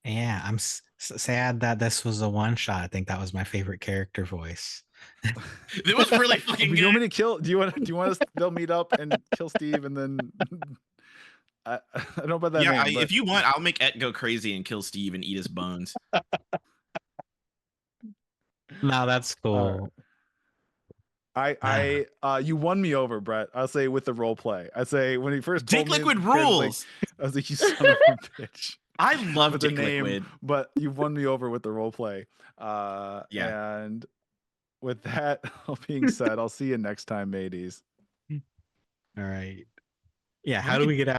Yeah, I'm sad that this was a one shot. I think that was my favorite character voice. It was really fucking Do you want me good. to kill? Do you want us? They'll meet up and kill Steve, and then I don't know about that. Yeah, name, but if you want, I'll make Et go crazy and kill Steve and eat his bones. No, that's cool. You won me over, Brett. I'll say with the role play. I say when he first told Dick me Liquid the character's like- rules. I was like, you son of a bitch. I love With the Dick name, Liquid. but you won me over with the role play. Yeah. And with that all being said, I'll see you next time, mateys. All right. Yeah, how do we get out?